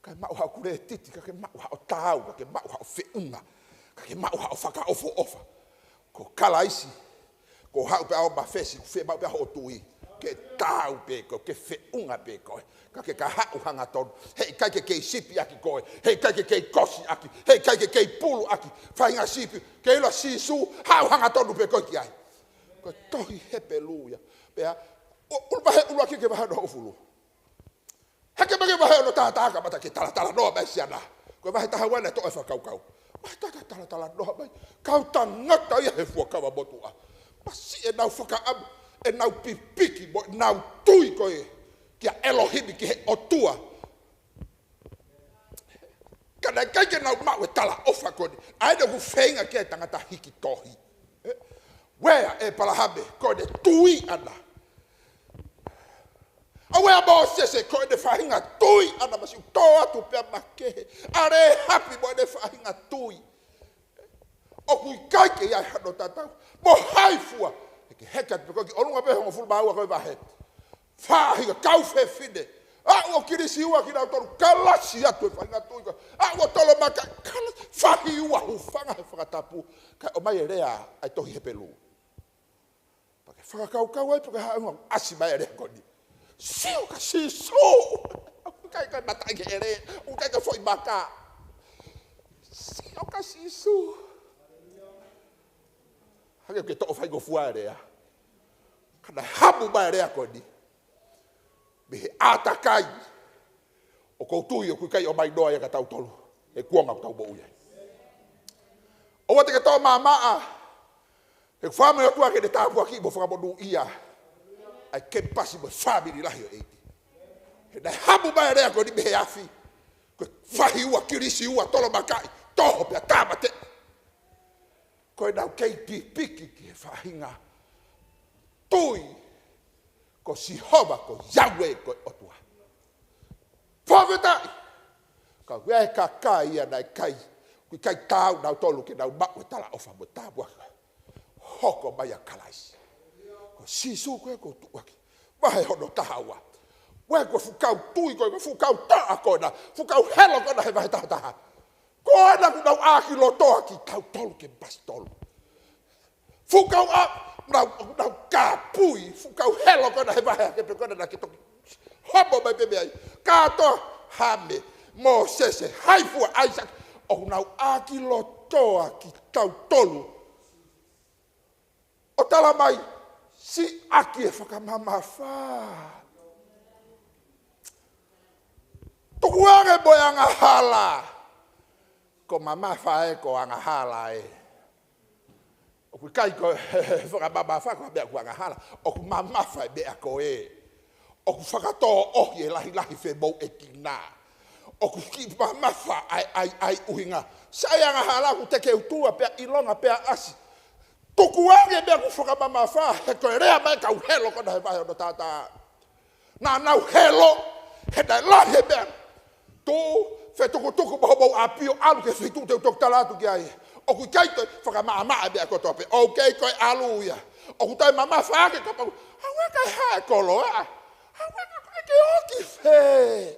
Kai mau hau kure titi, ka ke mau hau tau, ka ke mau hau whiunga, ka ke mau hau whaka ofa. Ko kalaisi, ko hau pe au mawhesi, ko whi mau pe hau tui, ke tau pe ko, ke whiunga pe koe, ka ke ka hau hanga tonu, hei kai ke kei sipi aki koe, hei kai ke kei kosi aki, hei kai ke kei pulu aki, whainga sipi, ke ila Sisu, hau hanga tonu pe koe ki ai. Ko tohi Hepelu ya, pea, ulwa ki ke wahano ufulu. Hake mage wahe no tātaka mata ke tala noa mai siana. Koe wahe taha wana to e whakau. Wahe tala noa mai. Kau ta ngata ia he fuakawa motua. Masi e nau whakaamu, e nau pipiki, mo nau tui koe. Kia Elohimi ki he otua. Kana kaike nau mau e tala ofa koni. Aina ku whenga kia tangata hiki tohi. Wea e palahame, koe ne tui ana. Awea mo se koe ne whahinga tui ana masi toa tu pia makehe. Are happy mo ne whahinga tui. O kui kaike iai hano tatau. Mo haifua. Eke hekat pe koe ki onunga pe hongo fulma aua koe wahe. Whahinga kau whine. A o kirisi ua ki nau toru kalasi atu e whahinga tui koe. A o tolo maka kalasi. Whahi ua hufanga he whakatapu. Kai o mai e rea ai tohi Hepelu. Pake whakakau ai pake haunga asi mai e rea koni. Siu ka Sisu. Ukai ka matai ke ere. Ukai ka foi baka. Siu ka Sisu. Hake ke to'o whaigo fuare ya. Kana hamu mai rea koni. Mehe atakai. O koutui o kukai o mai noa ya ka tau tolu. E kuonga tau bo uia. O wate ke to'o mamaa. E whame o tua ke ne tāpua ki mo whakamonu ia. Ai ke pasi mo family lahi o eiti. He nai hamu mai rea ko ni mehe afi. Ko whahi ua kirisi ua tolo makai. Toho pia tāmate. Ko e nau kei pipiki ki he whahinga. Tui. Ko sihoma ko Yahweh ko otua. Pōwetai. Ka wea ka kai ia nai kai. Kui kai tāu nau tolu ke nau mau e tala ofa mo tāpua. Hoko mai a kalaisi. Sisu koe ko tuaki. Wahe hono tahawa. Wahe koe fukau tui koe, fukau taa koena. Fukau helo koena he wahe taha. Koena ku nau aki lo toa ki tau tolu ke bastolu. Fukau a, nau kāpui. Fukau helo koena he wahe ke pe koena na ke toki. Homo mai bebe ai. Kātoa hame. Mo sese. Haifua Isaac. O nau aki lo toa ki tau tolu. O tala mai. Si aki e whakamama wha. Tukuange boi anga hala. Ko mama wha e ko anga hala e. O ku kai ko whakamama whaka mea kua ngahara. O ku mamawhai mea ko e. O ku whakatoa ohi e lahi whe mou e kina. O ku ki mamawha ai uhinga. Sai ngahara ku teke utua pea ilonga pea asi. Tuku ange mea ku whakamama wha. He koe rea mai kau helo kona he vai ono tata. Nā nau helo. He dai lahi mea. Tu fe tuku boho apio alu ke fitu te tok talatu ki ai. O ku kai to whakamaama mea ko tope. O kei koe alu ia. O ku tai mama whaake ka pau. Hawe kai hae kolo a. Hawe kai ke oki fe.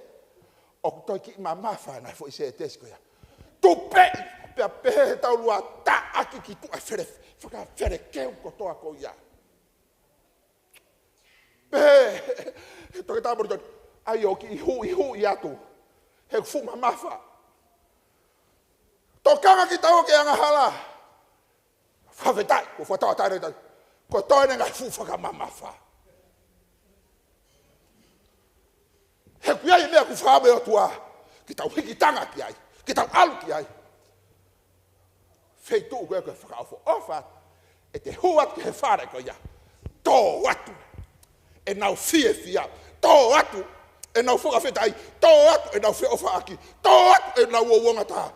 O ku toi ki mama whaana fo i se tesi ko ia. Tu pe pea pehe tau lua ta aki ki tu a fere. Whaka fere keu kotoa ko ia. Pehe. Toke tāmori toi. Ai o ki ihu i atu. He ku fuma mawha. Tokanga ki tau ke anga hala. Whawhetai, ko whatawa taere tai. Ko toene ngai fu whakamamawha. He kuiai mea ku whaame o tua. Ki tau hiki tanga ki ai. Ki tau alu ki ai. Feitu koe koe whakaofo ofa. E te huat ki he whare ko ia. Tō atu. E nau fia. Tō atu. E nau whakawhetai. Tō atu. E nau wheofa aki. Tō atu. E nau uonga tā.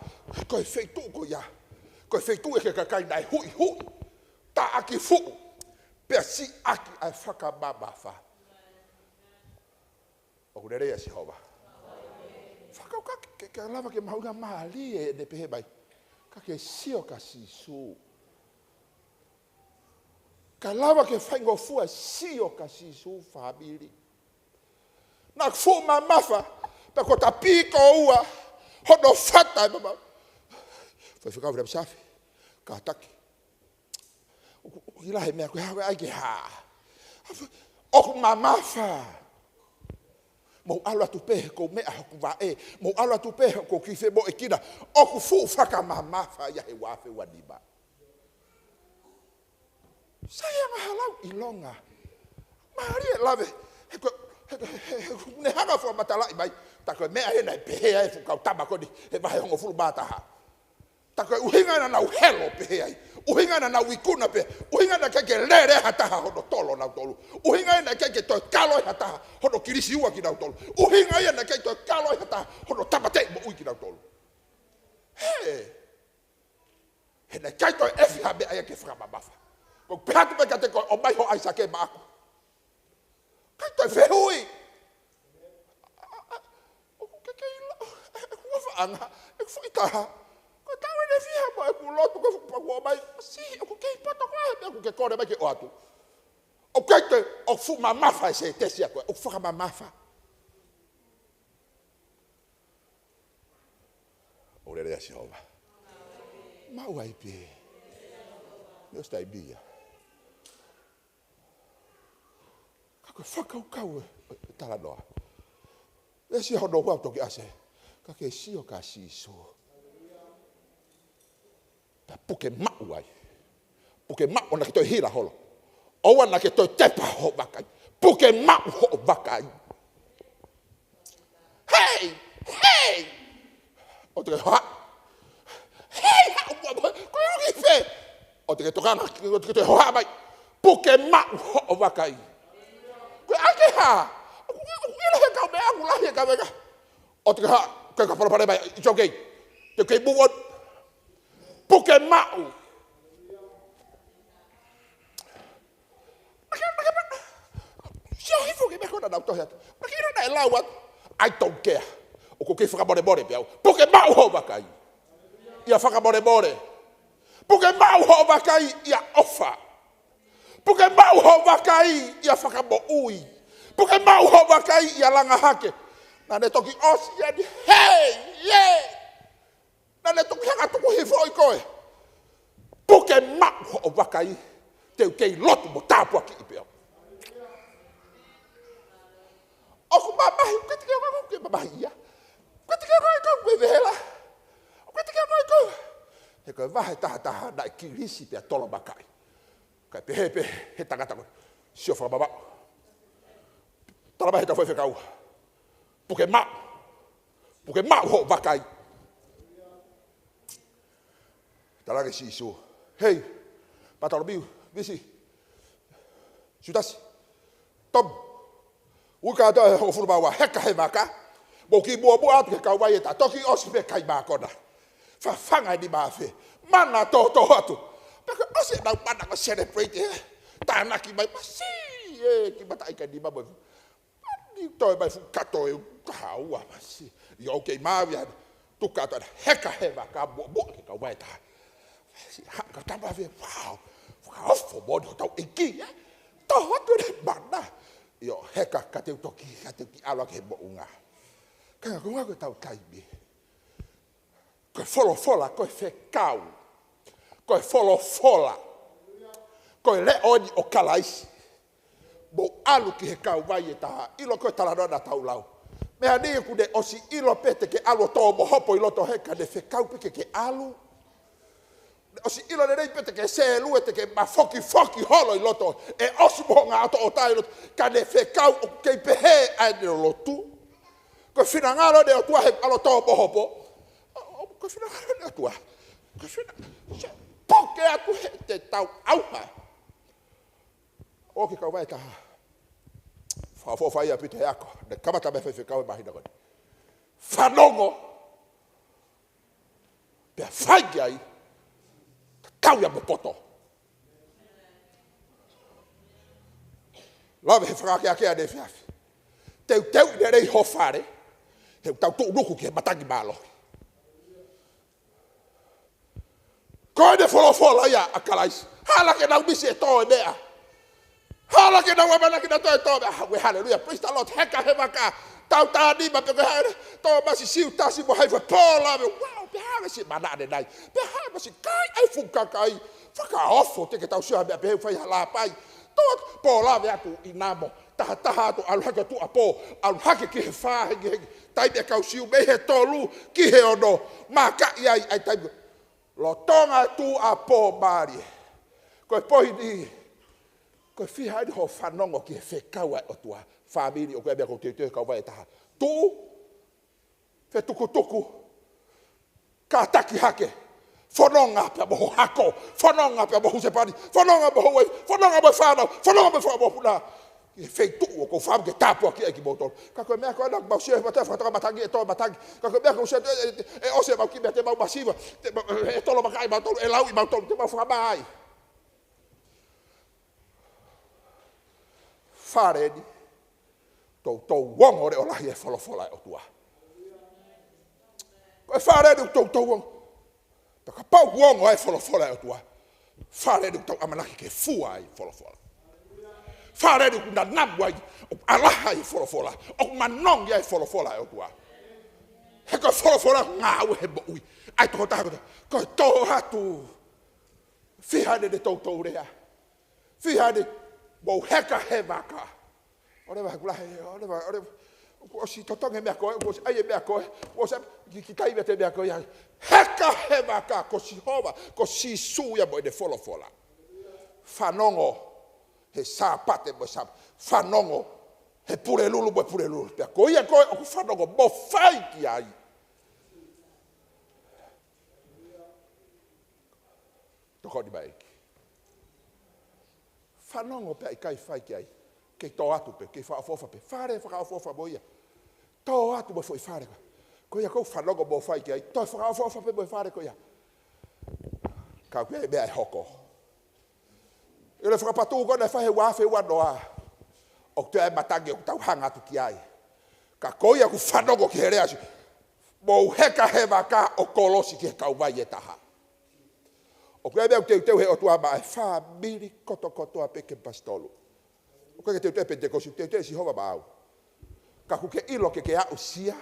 Koe feitu ko ia. Koe feitu e ke kakai nai hui. Ta aki fu. Pea si aki ai whakamamawha. O kurerea si hova. Whakau ka lava ke maunga maali e ne pehe mai. Ka ke sio ka Sisu. Ka lava ke whaingo fua sio ka Sisu whamiri. Nā fu mamawha. Pea ko ta piko ua. Hono whata e mama. Foi ficar vrem safi. Ka taki. O ki lahe mea koe hawe ai ke haa. O ku mamawha. Mau alu atu pehe ko mea hoku wa e. Mau alu atu pehe ko kife mo e kina. O ku fu whaka mamawha ia he wafe wanima. Saya mahalau ilonga. Mahari e lave. Ne hanga fua matalai mai. Ta koe mea he nai pehe ai fukau tamakoni. He vahe hongo fulu mātaha. Ta koe uhinga na nau helo pehe ai. Uhinga na nau ikuna pehe. Uhinga na keke lere hataha hono tolo nau tolu. Uhinga na keke toi kaloi hataha hono kirisi ua ki nau tolu. Uhinga na keke toi kaloi hataha hono tamate mo ui ki nau tolu. He na kai toi efi habe aia ke whakamamawha. Ko pehatu me kate koe o mai ho aisa ke maako. Kai toi whehui. Keke ilo. Kuwa anga. Fuitaha. Ko tawe ne fiha mo e ku lotu ko paku o mai. Si, ku kei poto ko e ku ke kore mai ke o atu. O keke o fu mamawha e se tesi a koe. O whakamamawha. O rerea si hova. Mau ai pe. Meu stai bia. Kako whakaukau e tala noa. E si hono hua toki ase. Kake sio ka Sisu. Ta puke mau ai. Puke mau na ke toi hira holo. Owa na ke toi tepa ho vakai. Puke mau ho vakai. Hey! O te ha. Hey! Koe oki fe. O te ke tokana, o te ke toi hoa mai. Puke mau ho vakai. Koe ake ha. Ila he kau mea aku lahi e Kaveinga. O te ke ha. Koe ka parapare mai. It's okay. Te kei move on. Puke mau. Sio hifu ke mea kona nau tohi atu. Makina na e lau atu. I don't care. O ko kei whakamore piau. Puke mau ho vakai. Ia whakamore. Puke mau ho vakai ia ofa. Puke mau ho vakai ia whakamo ui. Puke mau ho vakai ia langa hake. Na ne toki osi ia ni hey! Na ne toki hanga tuku hifo i koe. Puke mau ho vakai. Teu kei lotu mo tāpua ki i piau. Oku mamahi, o kati kia koe ke mamahi ia. O kati kia koe koe vehela. O kati kia koe koe. He koe vahe taha na i kirisi pia tolo makai. Kai pehe he tangata koe. Sio whakamamau. Tala mahe ta whai whekau. Puke mau ho vakai. Tala ke Sisu. Hei, Patalobiu, visi. Sutasi. Tom. Uka to o furu bawa heka he maka. Boki bo atu ke kau vai ta. Toki ospe kai ba kona. Fa fanga di ba fe. Mana to atu. Paka ose na pana ko celebrate. Tanaki mai pasi. Ki bata ika di ba bo. Ni to ba fu kato e kaua pasi. Yo ke mavia. Tu kato heka he maka bo ke kau vai ta. Si ha ka tamba fe. Wow. Fa fo bo to iki. To atu de bana. Yo heka kate toki kate ki ala ke bo unga. Ka ko ngako tau taibi. Ko folofola ko fe kau. Ko folofola. Ko le odi o kalais. Bo alu ki he kau vai ta ilo ko tala na tau lau. Me ani ku de osi ilo pete ke alu to mo hopo ilo to heka de fe kau peke ke alu. Osi ilo de rei pete ke se luete ke ma foki holo i loto e osi mo nga ato o tai loto ka ne fe kau o kei pehe ai de lotu ko fina ngalo de o tua he alo to mo hopo ko fina ngalo de o tua ko fina poke atu he te tau auha o ke kau vai ta fa ia pite yako de kamata me fe kau mahina ko fanongo pe fai ai kau ya poto. Love he fraka ke ade fiafi. Teu de rei hofare. He tau tu nuku ke matagi malo. Ko de folofola ya akalais. Hala ke na bisi to bea. Hala ke na wabana ke na to bea. We hallelujah. Praise the Lord. Heka he maka. Tau tadi ba pe to basi siu tasi mo haifa pola. Wow, be ha si mana de dai. Be ha basi kai ai fuka kai. Faka ofo te ke tau sia be pe fai hala pai. To pola ve atu inamo. Taha to al haka tu apo. Al haka ki he fa he tai be kau siu be he tolu ki he ono. Maka ia ai tai. Lo tonga tu apo mari. Ko pohi di. Ko fi hai ho fanongo ki fe kawa o tua. Família, o que é que eu kau vai ta. Tu fe tuku. Ka taki hake. Fononga pe bo hako. Fononga pe bo sepani. Fononga bo wei. Fononga bo fano. Fononga bo famo pula. E fe tu o ko fam ke tapo aqui que botou. Ka ko me ko na ba se ba ta fa matangi to matangi. Ka ko me ko se e o se ba ki me te ba masiva. E to lo vakai ba to e lau i ba to te ba fa mai. Faredi. Tau wong ore ola ye folofola o tua. Ko fare du tau wong. Ta ka pau wong o e folofola o tua. Fare du tau amanaki ke fua ai folofola. Fare du na nabwai o ala ai folofola. O manong ye folofola o tua. He ko folofola nga o he bo ui. Ai to ta ko to hatu. Fi hade de tau rea. Fi hade bo heka he vaka. Ora vai kula ora o si totonge me ko o ai me ko o sa ki kai vete me ko ya heka hebaka ko si hova ko si su ya boy de folofola fanongo he sapate bo sap fanongo he pure lulu pe ko ya ko o fanongo bo fai ki ai to ko di bai fanongo pe kai fai ki ai ke to atu pe ke fa fofa pe fare fa fofa boia to atu bo foi fare ko ya ko fa logo bo fai ke to fa fofa pe bo fare ko ya ka ke be ai hoko ele fra patu ko na fa he wa fe wa doa o te ai matangi o tau hanga tu ki ai ka ko ya ku fa logo ke rea bo heka he vaka o kolosi ke ka vai etaha o ke be te he o tua ba fa biri koto a pe ke pastolo. O que te pede ko te si hova bau. Ka ku ke ilo ke a usia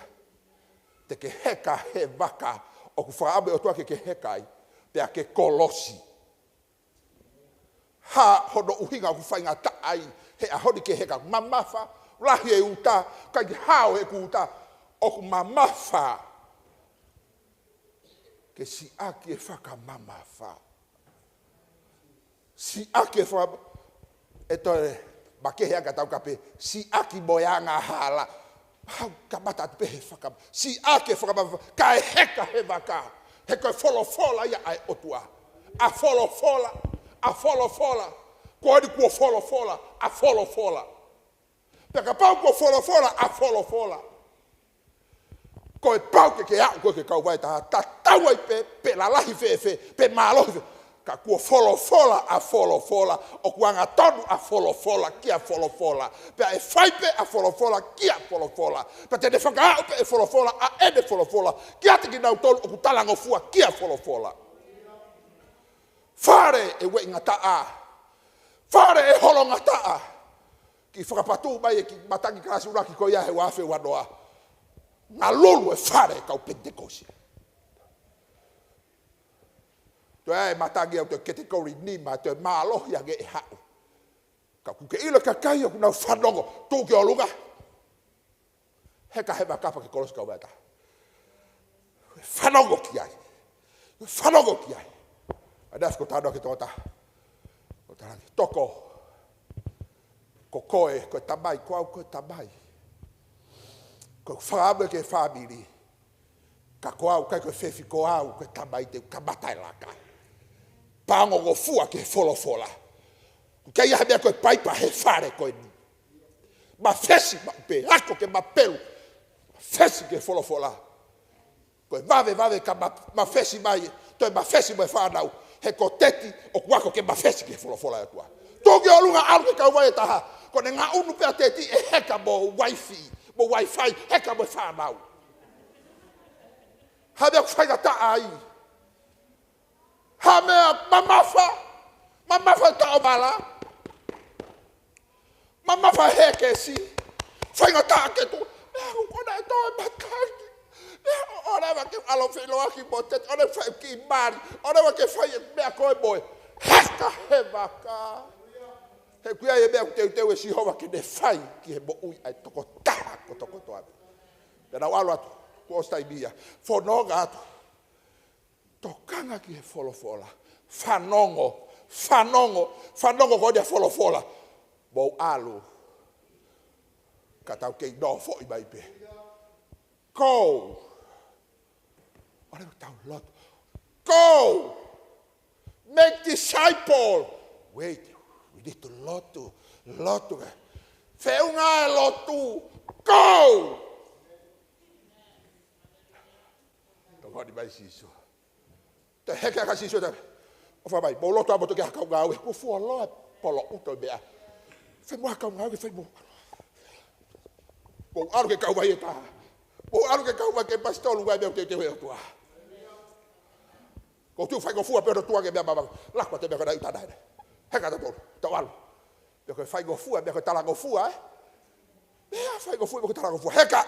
te ke heka he vaka o ku fa abe o tua ke hekai te a ke kolosi. Ha hodo uhinga ku fainga ta ai he a hodi ke heka mamafa lahi e uta ka hao e ku uta o ku mamafa ke si aki e faka mamafa. Si aki e fa eto Bake hea katau kape, si aki boyanga hala. Hau kabata te pehe whaka. Si ake whaka, kai heka he waka. Heka folofola ia ai otua. A folofola, a Folofola. Ko di ko Folofola, a Folofola. Peka pau ko Folofola, a Folofola. Ko e pau ke a ko ke kau vai ta tau ai pe la lahi fe pe malo ka ko Folofola a Folofola o kuanga tonu a Folofola ki a Folofola pe e fai pe a Folofola ki a Folofola pe te whaka pe e Folofola a ede Folofola ki ate ki nau tonu o kutalango fua ki a Folofola fare e we ngata a fare e holo ngata a ki whakapatu mai e ki matangi kasi uraki ko ia he wafe wanoa ngā lolu e whare kau Pentekosi. Toi e matangi au te kategori nima, toi mālohi age e hau. Ka kuke ilo ka kai o kunau whanongo, tūke o lunga. Heka hewa kapa ke kolos kau weta. Whanongo ki ai. Whanongo ki ai. Adaf ko tāno ke tōta. Ko tārangi toko. Ko koe, ko tamai, ko au ko tamai. Ko whaamu ke whamiri. Ka ko au, kai ko whewi ko au, ko tamai te kamatai laka. Pāngo ngo fua ke Folofola. Kei aha mea koe paipa he whare koe ni. Ma whesi ma upe, hako ke ma pelu. Whesi ke Folofola. Koe vave ka ma whesi mai, toi ma whesi mai whanau. He ko teti o kuako ke ma whesi ke Folofola atua. Tōki o lunga aru ke kau vai taha. Kone ngā unu pia teti e heka mo wifi. Mo wifi, heka mo whanau. Ha mea kuwhainga taa ai. Ha mea mamafa tao mala. Mamafa heke si. Whainga taa ke tu. Mea kukona e toi matangi. Mea orewa ke alo whiloa ki mo teti. Orewa whai ki mari. Orewa ke whai e mea koe moe. Heka he waka. He kuia e mea kuteu e si hova ke ne whai ki he mo ui ai toko taha ko toko toa. Pena walo atu. Ko stai bia. Whanonga atu. Tokanga ki he Folofola. Whanongo ko dia Folofola. Mou alu. Ka tau kei no fo i mai pe. Go. Ore tau loto. Go. Make disciple. Wait. We need to loto. Feunga e lotu. Go. Tokoni mai Sisu. Te heke ka Sisu te. O fa mai, mo loto amo to ke hakau ngau e. Ko fua loa polo uto mea. Fe mo hakau ngau ke fe mo. Mo aru ke kau vai e taha. Mo aru ke kau vai ke pastolu vai mea te heo tua. Ko tu fai ko fua pero tua ke mea mama. Lakwa te mea kana uta naine. Heka ta tolu, ta walu. Mea ko fai ko fua, mea ko talango fua Mea fai ko fua, mea ko talango fua. Heka!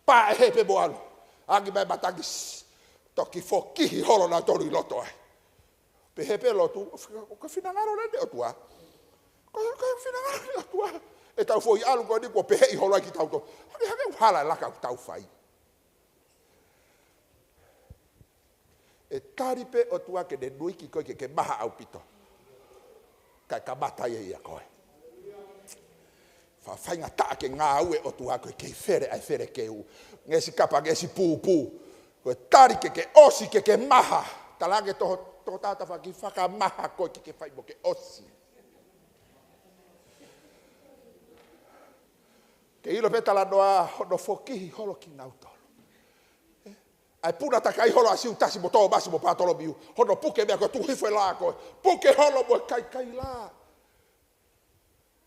Pa e hepe mo alu. Angi mai matangis. Toki fo kihi holo na tolu i loto ai. Pe hepe lotu, ko finangaro nende o tua. Ko finangaro nende o tua. E tau fo i alu ko ni ko pe hei holo ai ki tau to. Hake uhala laka tau fai. E taripe o tua ke ne nui ki koe ke maha au pito. Kai ka matai e ia koe. Whainga taa ke ngā ue o tua koe kei where ai where ke u. Ngesi kapa ngesi pū. Koe tarike ke osi ke maha. Talange toho tātawa ki whaka maha koe ke whaimo ke osi. Ke ilo petala noa hono whokihi holo ki nautolo. Ai puna taka i holo asiu tasi mo tō masi mo pātolo miu. Hono puke mea koe tuhifo e lā koe. Puke holo mo kai lā.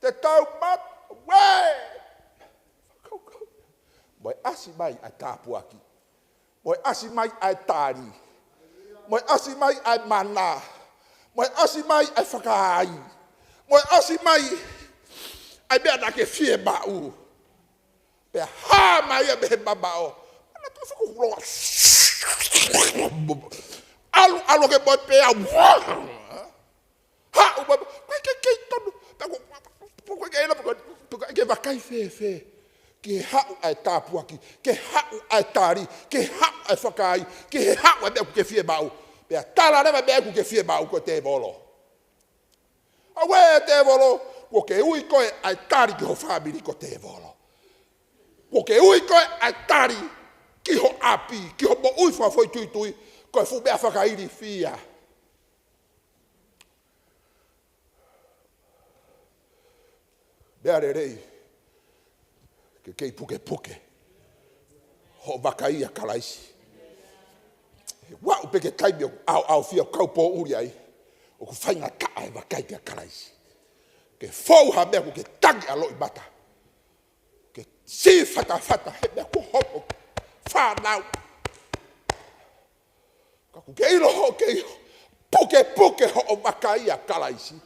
Te tau mat, wē! Moi asi mai ai tāpuaki. Moi asi mai ai tāri. Moi asi mai ai mana. Moi asi mai ai whakaai. Moi asi mai ai mea na ke fie mau. Pea hā mai e mehe mamao. Ana tu whaku huloa. Alu ke moi pea. Ha umai. Kai kei tonu. Koe ke ela ke vakai fe. Ke hau ai tāpuaki. Ke hau ai tāri. Ke hau ai whakai. Ke hau ai mea ku ke fie mau. Pea tala rewa mea ku ke fie mau ko te volo. Awe te volo. Ko ke ui koe ai tāri ki ho whamiri ko te volo. Ko ke ui koe ai tāri ki ho api. Ki ho mo ui whawhoi tui. Koe fu mea whakairi fia. Pea rei. Ke kei pukepuke. Ho vakai a kalaisi. Wa upe ke taimi au fia kaupo uri ai. O ku whainga kaa e vakai ke a kalaisi. Ke fau ha mea ku ke tangi alo I mata. Ke si fata he mea ku hopo. Whanau. Ka ku ke ilo ho ke puke ho o vakai a kalaisi.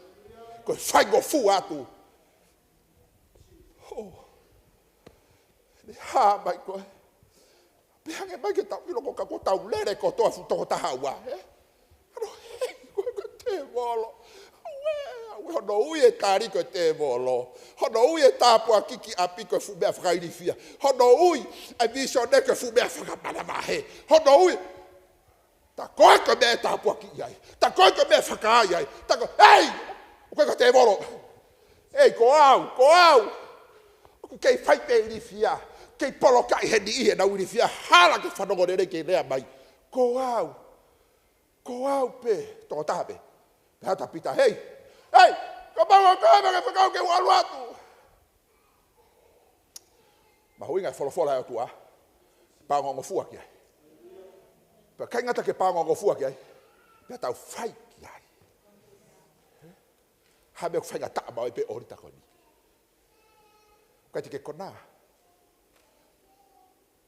Ko whaingo fu atu. Ha mai koe. Pehange mai ke tau iloko ka ko tau lere ko toa futoko taha ua. Ano hei koe ko te volo. Ue hono ui e tāri ko te volo. Hono ui e tāpua kiki api ko fumea whakairifia. Hono ui e viso ne ko fumea whakamanamahe. Hono ui. Ta koe ko mea tāpua ki iai. Ta koe ko mea whakaai ai. Ta koe, hei! Koe ko te volo. Hei, ko au. Kei whaipe irifia. Kei polokai he ni ihe na urifia. Hala ke whanongo nere ke rea mai. Ko au pe. Toko taha pe. Pe hata pita. Hei. Ko maua koe ke whakau ke walu atu. Mahuinga e Folofola e otua. Pāngongo fua ki ai. Pe kai ngata ke pāngongo fua ki ai. Pe tau whai ki ai. Hame ku whainga taa mau pe orita koni. Kai te ke kona.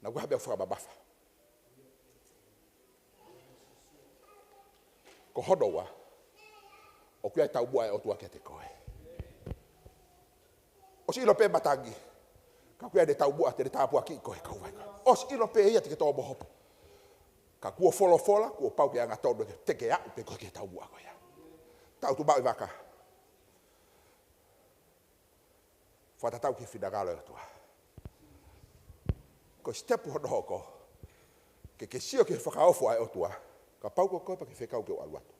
Na ku habea whakababafa. Ko honoa. O kia tau bua e o tua kia te koe. O si ilo pe matangi. Ka kia de tau bua te tāpua ki koe Kaveinga. O si ilo pe ia te ke tō mohopo. Ka kua Folofola, kua pau ke anga tōnu te ke au pe koe ke tau bua koe. Tau tu mau I waka. Whatatau ki whinagalo e tua. Ko stepu hono hoko. Ke sio ke whakaofo ai o tua. Ka pau ko koe pa ke whekau ke o aluatu.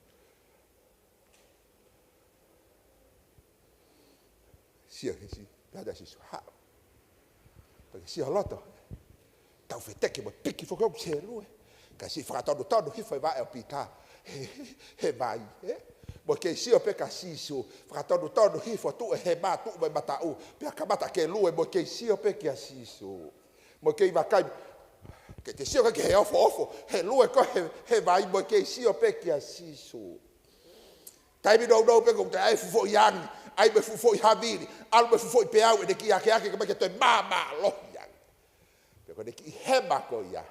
Sio ke si. Pēda Sisu. Hao. Pa ke sio loto. Tau wheteke mo piki whakau se lue. Ka si whakatonu hifo e vae o pita. He vai. Mo ke sio pe ka Sisu. Whakatonu hifo tu e he mā tu me matau. Pea ka mata ke lue mo ke sio pe kia Sisu. Mo ke vakai. Ke te sio ke he ofo. He lue ko he vai mo ke sio pe kia Sisu. Taimi no pe kong te ai fufo yang. Ai me fufo I haviri. Alu me fufo I peau e ne ki ake ka mai ke toi mama lo yang. Pe ko ne ki hema ko ia.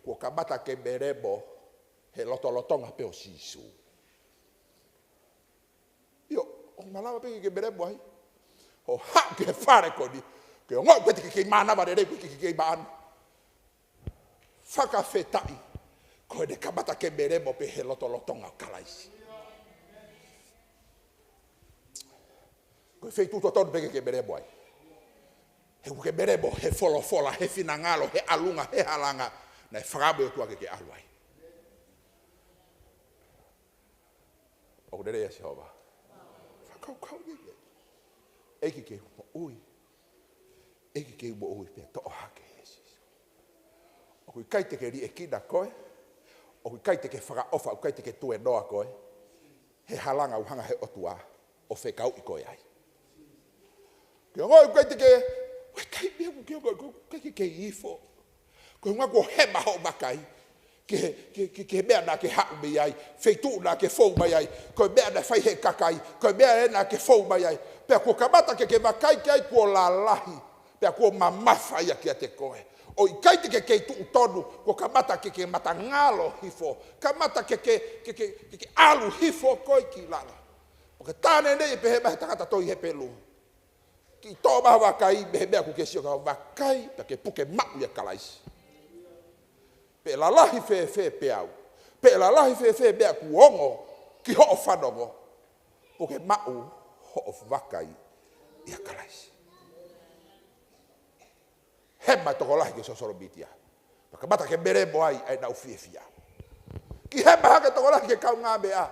Ko ka mata ke meremo. He lotonga pe o Sisu. Io, o malawa pe ke meremo ai. O ha ke whare ko ni. Ke o ngoi peti ke manawa re rei ke maan. Whakawhetai. Ko ne ka mata ke meremo pe he lotonga o kalaisi. Ko fei tuto tonu peke ke meremo ai. He ke meremo, he Folofola, he finangalo, he alunga, he halanga. Na e whakabe o tua ke alu ai. O nere e Jehova. Whakau ni. Eki ke mo ui. Eki ke mo ui pia to hake Jesus. O kui kai te ke ri e kina koe. O kui kai te ke whakaofa, o kai te ke tue noa koe. He halanga uhanga he otua. O whekau I koe ai. Ke ngoi kai te ke, wai kai mea mu ke ke ifo. Ko ngā ko hema ho vakai. Ke mea na ke hau mai ai. Feitu na ke fou mai ai. Ko mea na whai he kakai. Ko mea na ke fou mai ai. Pea ko kamata ke vakai ki ai ko lalahi. Pea ko mamafa ia ki a te koe. O I kai te ke tu tonu. Ko kamata ke mata ngalo hifo. Kamata ke alu hifo koe ki lala. O ke tāne nei pe he mahe takata toi Hepelu. Ki tō maha vakai mehe mea ku ke sio ka vakai. Pea ke puke mau ia kalaisi. Pe la lahi fe peau. Pe la lahi fe mea ku ongo ki ho o whanongo. O ke mau ho o vakai ia kalaisi. Hema toko lahi ke sosoro bitia. Paka mata ke meremo ai nau fia. Ki hema hake toko lahi ke kau ngā mea.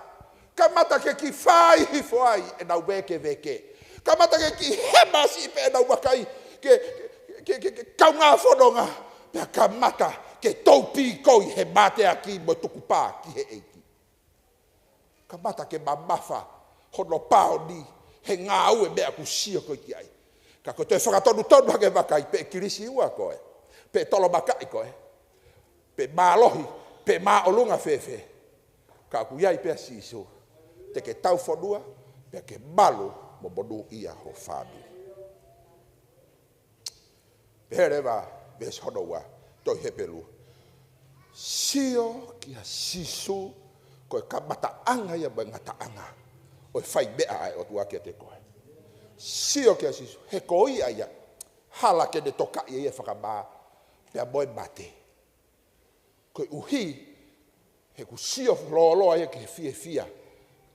Ka mata ke ki whai hifo ai nau veke. Ka mata ke ki hema si pe nau vakai. Ke kau ngā whanonga. Pea ka mata ke taupi koi he mate aki mo tuku pā ki he eiki. Ka mata ke mamafa hono pāo ni he ngā au e mea ku sio koe ki ai. Ka koe toi whakatonu tonu hake vakai, pe kirisi ua koe, pe tolo makai koe, pe mālohi, pe māolunga whewhe. Ka ku iai pea Sisu, te ke tau whanua, pe ke malu mo monu ia ho whāmi. Pe herewa, ves honoua, toi Hepelu. Sio kia Sisu, koe ka mataanga ia mai ngataanga, o whai mea ai o tuake te koe. Sio kia Sisu, he koi aia, hala ke ne toka ia ia whakamā, pea moe mate. Koe uhi, he ku sio looloa ia ke he fia,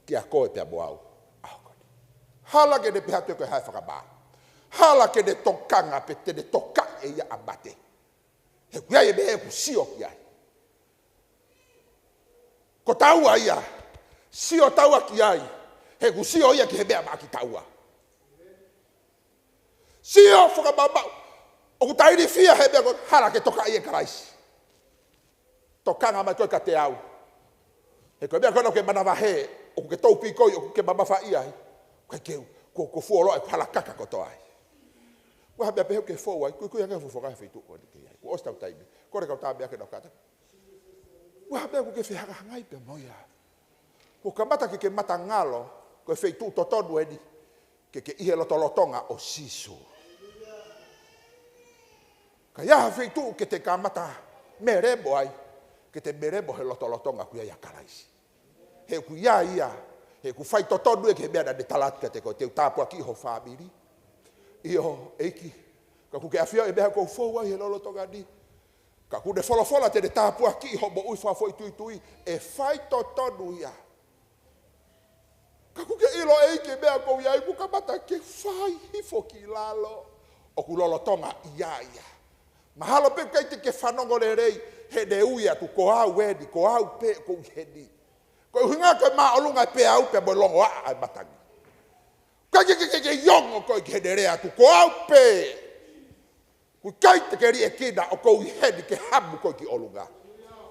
kia koe pea moau. Hala ke ne pehatu koe hai whakamā. Hala ke ne tokanga pe te ne toka ia a mate. He ku ia me he ku sio kia. Ko taua ia, sio taua ki ai, he ku sio ia ki he mea maki taua. Sio whakamamau, o ku tairi fia he mea hala ke toka ia karaisi. Tokanga mai koe ka te au. He koe mea koe ke manawa he, o ku ke taupi koi, o ku ke mamafa ia, koe keu, ko fuoloa e hala kaka koto ai. Waha mea peheu ke fōu ai, kui hanga fufokai whaitu koe ni ke ai, ku ostau taimi, kore kau tā mea ke nau kata. Waha mea ku ke whihanga hangai pe moia. Ko ka mata ke mata ngalo, koe whaitu totonu eni, ke ihe lotolotonga o Sisu. Ka iaha whaitu ke te ka mata merebo ai, ke te merebo he lotolotonga kuia ia karaisi. He ku ia, he ku whai totonu e ke mea na ne talatka te koe, te utāpua ki ho whāmiri. Iho eiki, ka ku ke awhia e mea kou fōua i he lolotonga ni. Ka ku ne Folofola te ne tāpua ki ho mo ui whafoi tui, e whai totonu ia. Ka ku ke ilo eiki mea kou ia, ku ka mata ke whai hifo ki lalo. O ku lolotonga ia. Mahalo pe kai te ke whanongo le rei, he ne uia tu ko au weni, ko au pe ko heni. Ko hinga ke maolunga pe au pe mo longo ai matangi. Ke yongo ko ke nerea tu ko au pe. Ku kai te ke rie kina o ko heni ke hamu ko ki olunga.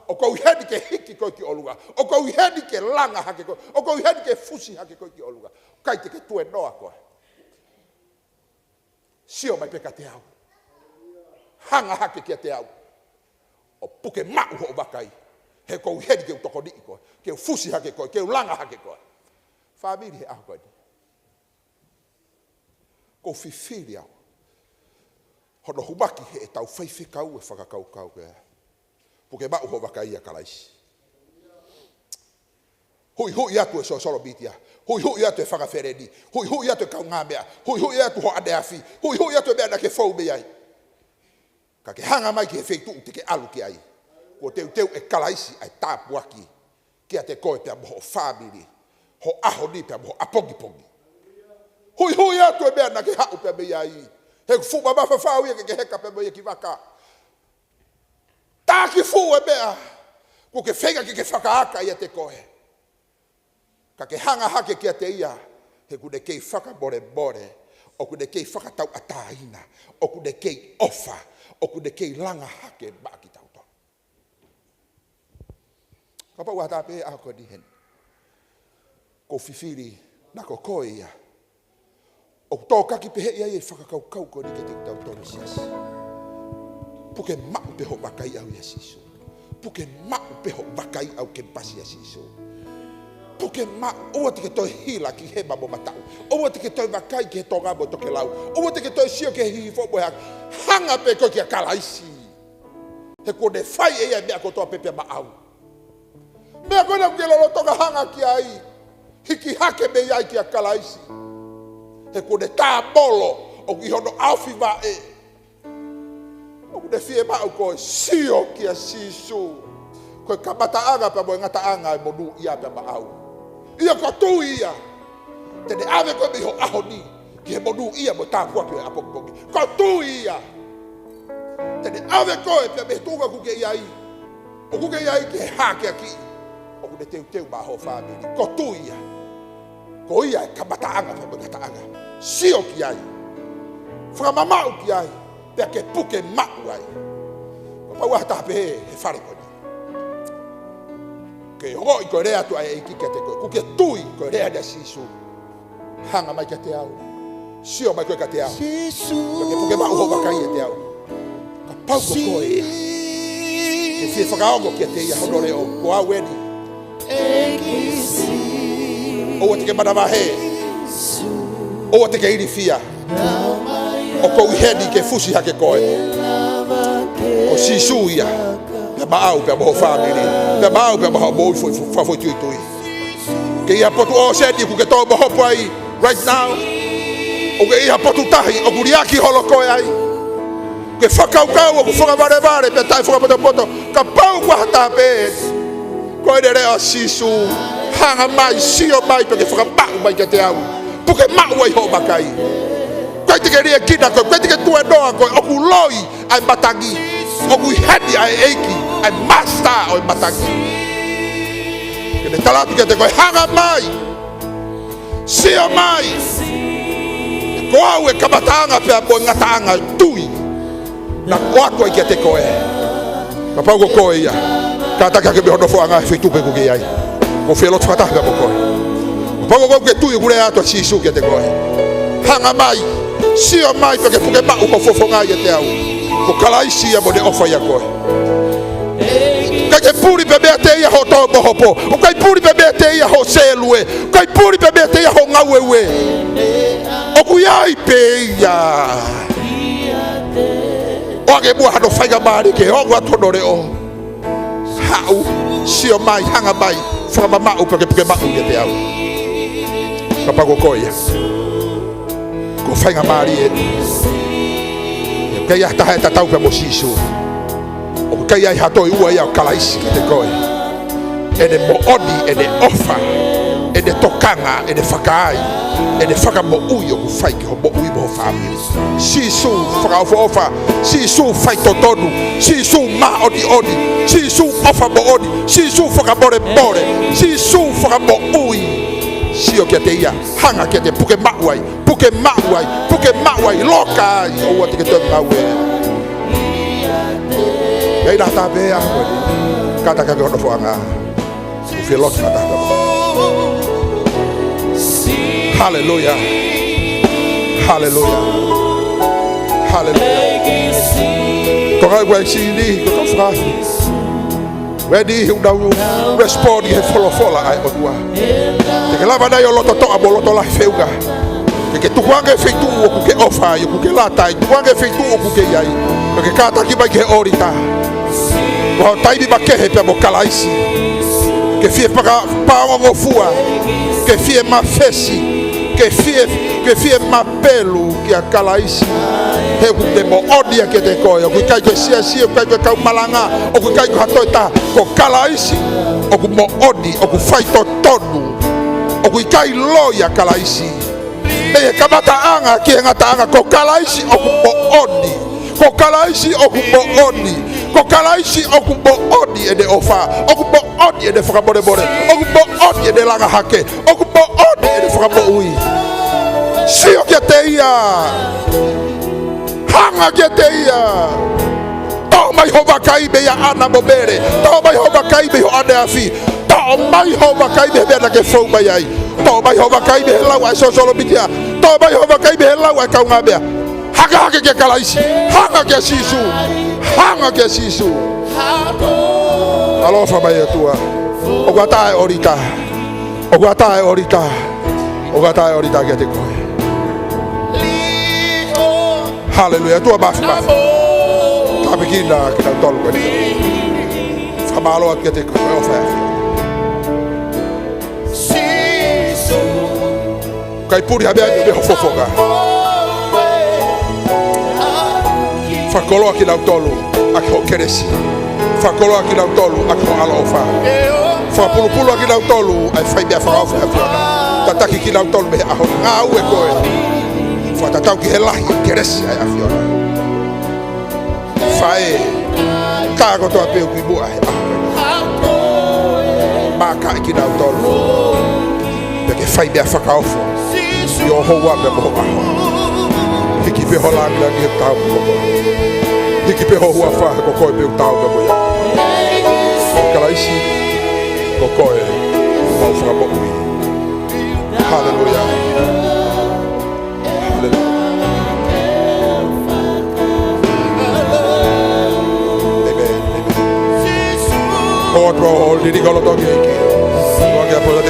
O ko heni ke hiki ko ki olunga. O ko heni ke langa hake ko. O ko heni ke fusi hake ko ki olunga. Kai te ke tue noa ko. Sio mai pe ka te au. Hanga hake ki te au. O puke mau ho vakai. He ko heni ke utoko ni ko. Ke fusi hake ko, ke langa hake ko. Famili he aho ko ni. Ko whiwhiri au. Hono humaki he e tau whaiwhikau e whakakau ke. Puke mau ho waka ia karaisi. Hui atu e solo bitia. Hui atu e whakawhereni. Hui atu e kau ngā mea. Hui atu ho adeafi. Hui atu e mea na ke whau me ai. Ka ke hanga mai ki he wheitu te ke alu ki ai. Ko teu e karaisi ai tāpuaki. Kia te koe pia moho whāmiri. Ho aho ni pia moho apongi. Hui atu e mea na ke hau pia mea ai. He fuwa mawhawhau ia ke heka pia mea ki waka. Tā ki fu e mea. Ko ke whenga ki ke whakaaka ia te koe. Ka ke hanga hake kia te ia. He kune kei whakabore. O kune kei whakatau ataina. O kune kei ofa. O kune kei langa hake maki tau tau. Ka pau hata pe a koe ni hen. Ko whiwhiri na ko koe ia. O tō kaki pehe ia e whakakau ko ni ke te tau tōru siasi. Puke mau peho vakai au ia Sisu. Puke mau peho vakai au ke pasi ia Sisu. Puke mau, oa te ke toi hila ki he mamo matau. Oa te ke toi vakai ki he tonga mo toke lau. Oa te ke toi sio ke hihifo mo hak. Hanga pe ko ki a kalaisi. He kone whai e ia mea ko toa pepe ma au. Mea kone ke lolo tonga hanga ki ai. Hiki hake me iai ki a kalaisi. He kone tā bolo o ki hono awhi wa e. O kune fie ma au koe sio ki a Sisu. Koe ka mataanga pa mo ngataanga e monu ia pa ma au. Ia ko tu ia. Tene ave koe miho aho ni. Ki he monu ia mo tāpua ki o apokipoki. Ko tu ia. Tene ave koe pia me tunga kuke ia i. O kuke ia i ki he hake aki. O kune teu ma ho whamiri. Ko tu ia. Ko ia e ka mataanga pa mo ngataanga. Sio ki ai. Whakamamau ki ai. Pea ke puke mau ai. Ko pau hata pe he whare koni. Ke hoi koe rea tu ai e kike te koe. Kuke tui koe rea da Sisu. Hanga mai ka te au. Sio mai koe ka te au. Sisu. Ke puke mau ho vakai e te au. Ka pau ko koe. Ke fie whakaongo ki a te ia honore o. Ko au eni. O te ke mana mahe. O te ke iri fia. O ko uheni ke fusi hake koe. O Sisu ia. Pea maau pea moho whamiri. Pea maau pea moho mo whafoi tui tui. Ke ia potu o seti ku ke tō moho pai. Right now. O ke ia potu tahi. O kuriaki holo koe ai. Ke whakaukau o ku whakavarevare. Pea tai whakapoto. Ka pau kua hata pēs. Koe ne rea Sisu. Hanga mai, sio mai. Pea ke whakamau mai ke te au. Puke mau ai ho makai. Koe te ke ria kina koe. Koe te ke tue noa koe. O ku loi ai matangi. O ku hedi ai eiki. Ai master o matangi. Ke ne talatu ke te koe. Hanga mai. Sio mai. Ko au e kamatanga pea mo ngatanga tui. Na koako ai ke te koe. Ka pau ko koe ia. Ka taka ke behono fo anga feitupe ku ke ai. Ko felo tfataka mo koe. Ka pau ko ke tui kure ato Sisu ke te koe. Hanga mai. Sio mai pe ke puke mau ko fofo ngai e te au. Ko kalaisi ia mo de ofa ia koe. Ka ke puri pe mea te ia ho tō mohopo. O kai puri pe mea te ia ho selue. Kai puri pe mea te ia ho ngauewe. O ku iai pe ia. O age mua hano whaiga maari ke hongo atonore o. Hau, sio mai, hanga mai. Whakamamau pe ke puke mau ia te au. Ka pago koia. Ko whainga maari e. Kei ahtaha e tatau pe mo Sisu. O kei ai hatoi ua ia o kalaisi ki te koe. Ene mo oni, ene ofa. Ene tokanga, ene vakai. Ene whakamo ui o ku whai ki ho mo ui mo whamiri. Sisu whakaofa ofa. Sisu whai totonu. Sisu ma oni oni. Sisu ofa mo oni. Sisu whakamore more. Sisu whakamo ui. Sio kia te ia. Hanga kia te puke mauai. Puke mauai. Puke mauai. Loka ai. O ua te ke tōng maue. Kei nā tā pēa. Kata ka ke hono whanga. Uwhi lot kata hata. Hallelujah. Hallelujah. Hallelujah. Ko ngai wai sini. Ko ka whakahi. Wedi hu dau respond ke Folofola ai o tua. Te ke lava dai o loto toa mo loto la feuga. Ke tuange feitu o ku ke ofa yo ku ke lata i tuange feitu o ku ke yai. Ke kata ki mai ke orita. Ko tai bi bakehe pe mo kalaisi. Ke fie paka paongo fua. Ke fie mafesi. Que fie mapelu ki a kalaisi he ku te mo odia ke te koe o ku kai ko sia o kai ko kau malanga o ku kai ko hatoita ko kalaisi o ku mo odi o ku fai to tonu o ku kai loia kalaisi e kamata anga ki ngata anga ko kalaisi o ku mo odi ko kalaisi o ku mo odi ko kalaisi o ku mo odi e de ofa o ku mo odi e de whakabore bore o ku mo odi e de langa hake o ku mo odi e de whakabo ui sio kia te ia hanga kia te ia tō mai ho vakai me ia ana mo mere tō mai ho vakai me ho ane afi tō mai ho vakai me mea na ke fau mai ai tō mai ho vakai me he lau ai sosolo bitia tō mai ho vakai me he lau ai kaunga mea haka kia kalaisi hanga kia Sisu hanga kia Sisu alofa mai atua o guatae orita o guatae orita o guatae orita kia te koe. Hallelujah. Tua mafi. Tapi kina tolu kwa ni. Famalo at kete ko ofa. Sisu. Kai puri habe be hofofoga. Fakolo aki na tolu aki hokeresi. Fakolo aki na tolu aki alofa. Fa pulu aki na tolu ai fai be fa ofa. Tataki ki na tolu be aho. Nga uwe koe. Tatau ki helahi keresi ai afiona fae kago to apeu ki bua maka ki na tolu pe fai be whakaofo yo hoa me mo hiki pe hola ngla ni tau ko hiki pe hoa fa ko ko pe tau me mo kalaisi ko ko e mo fra mo hallelujah Lord, liri golo toki.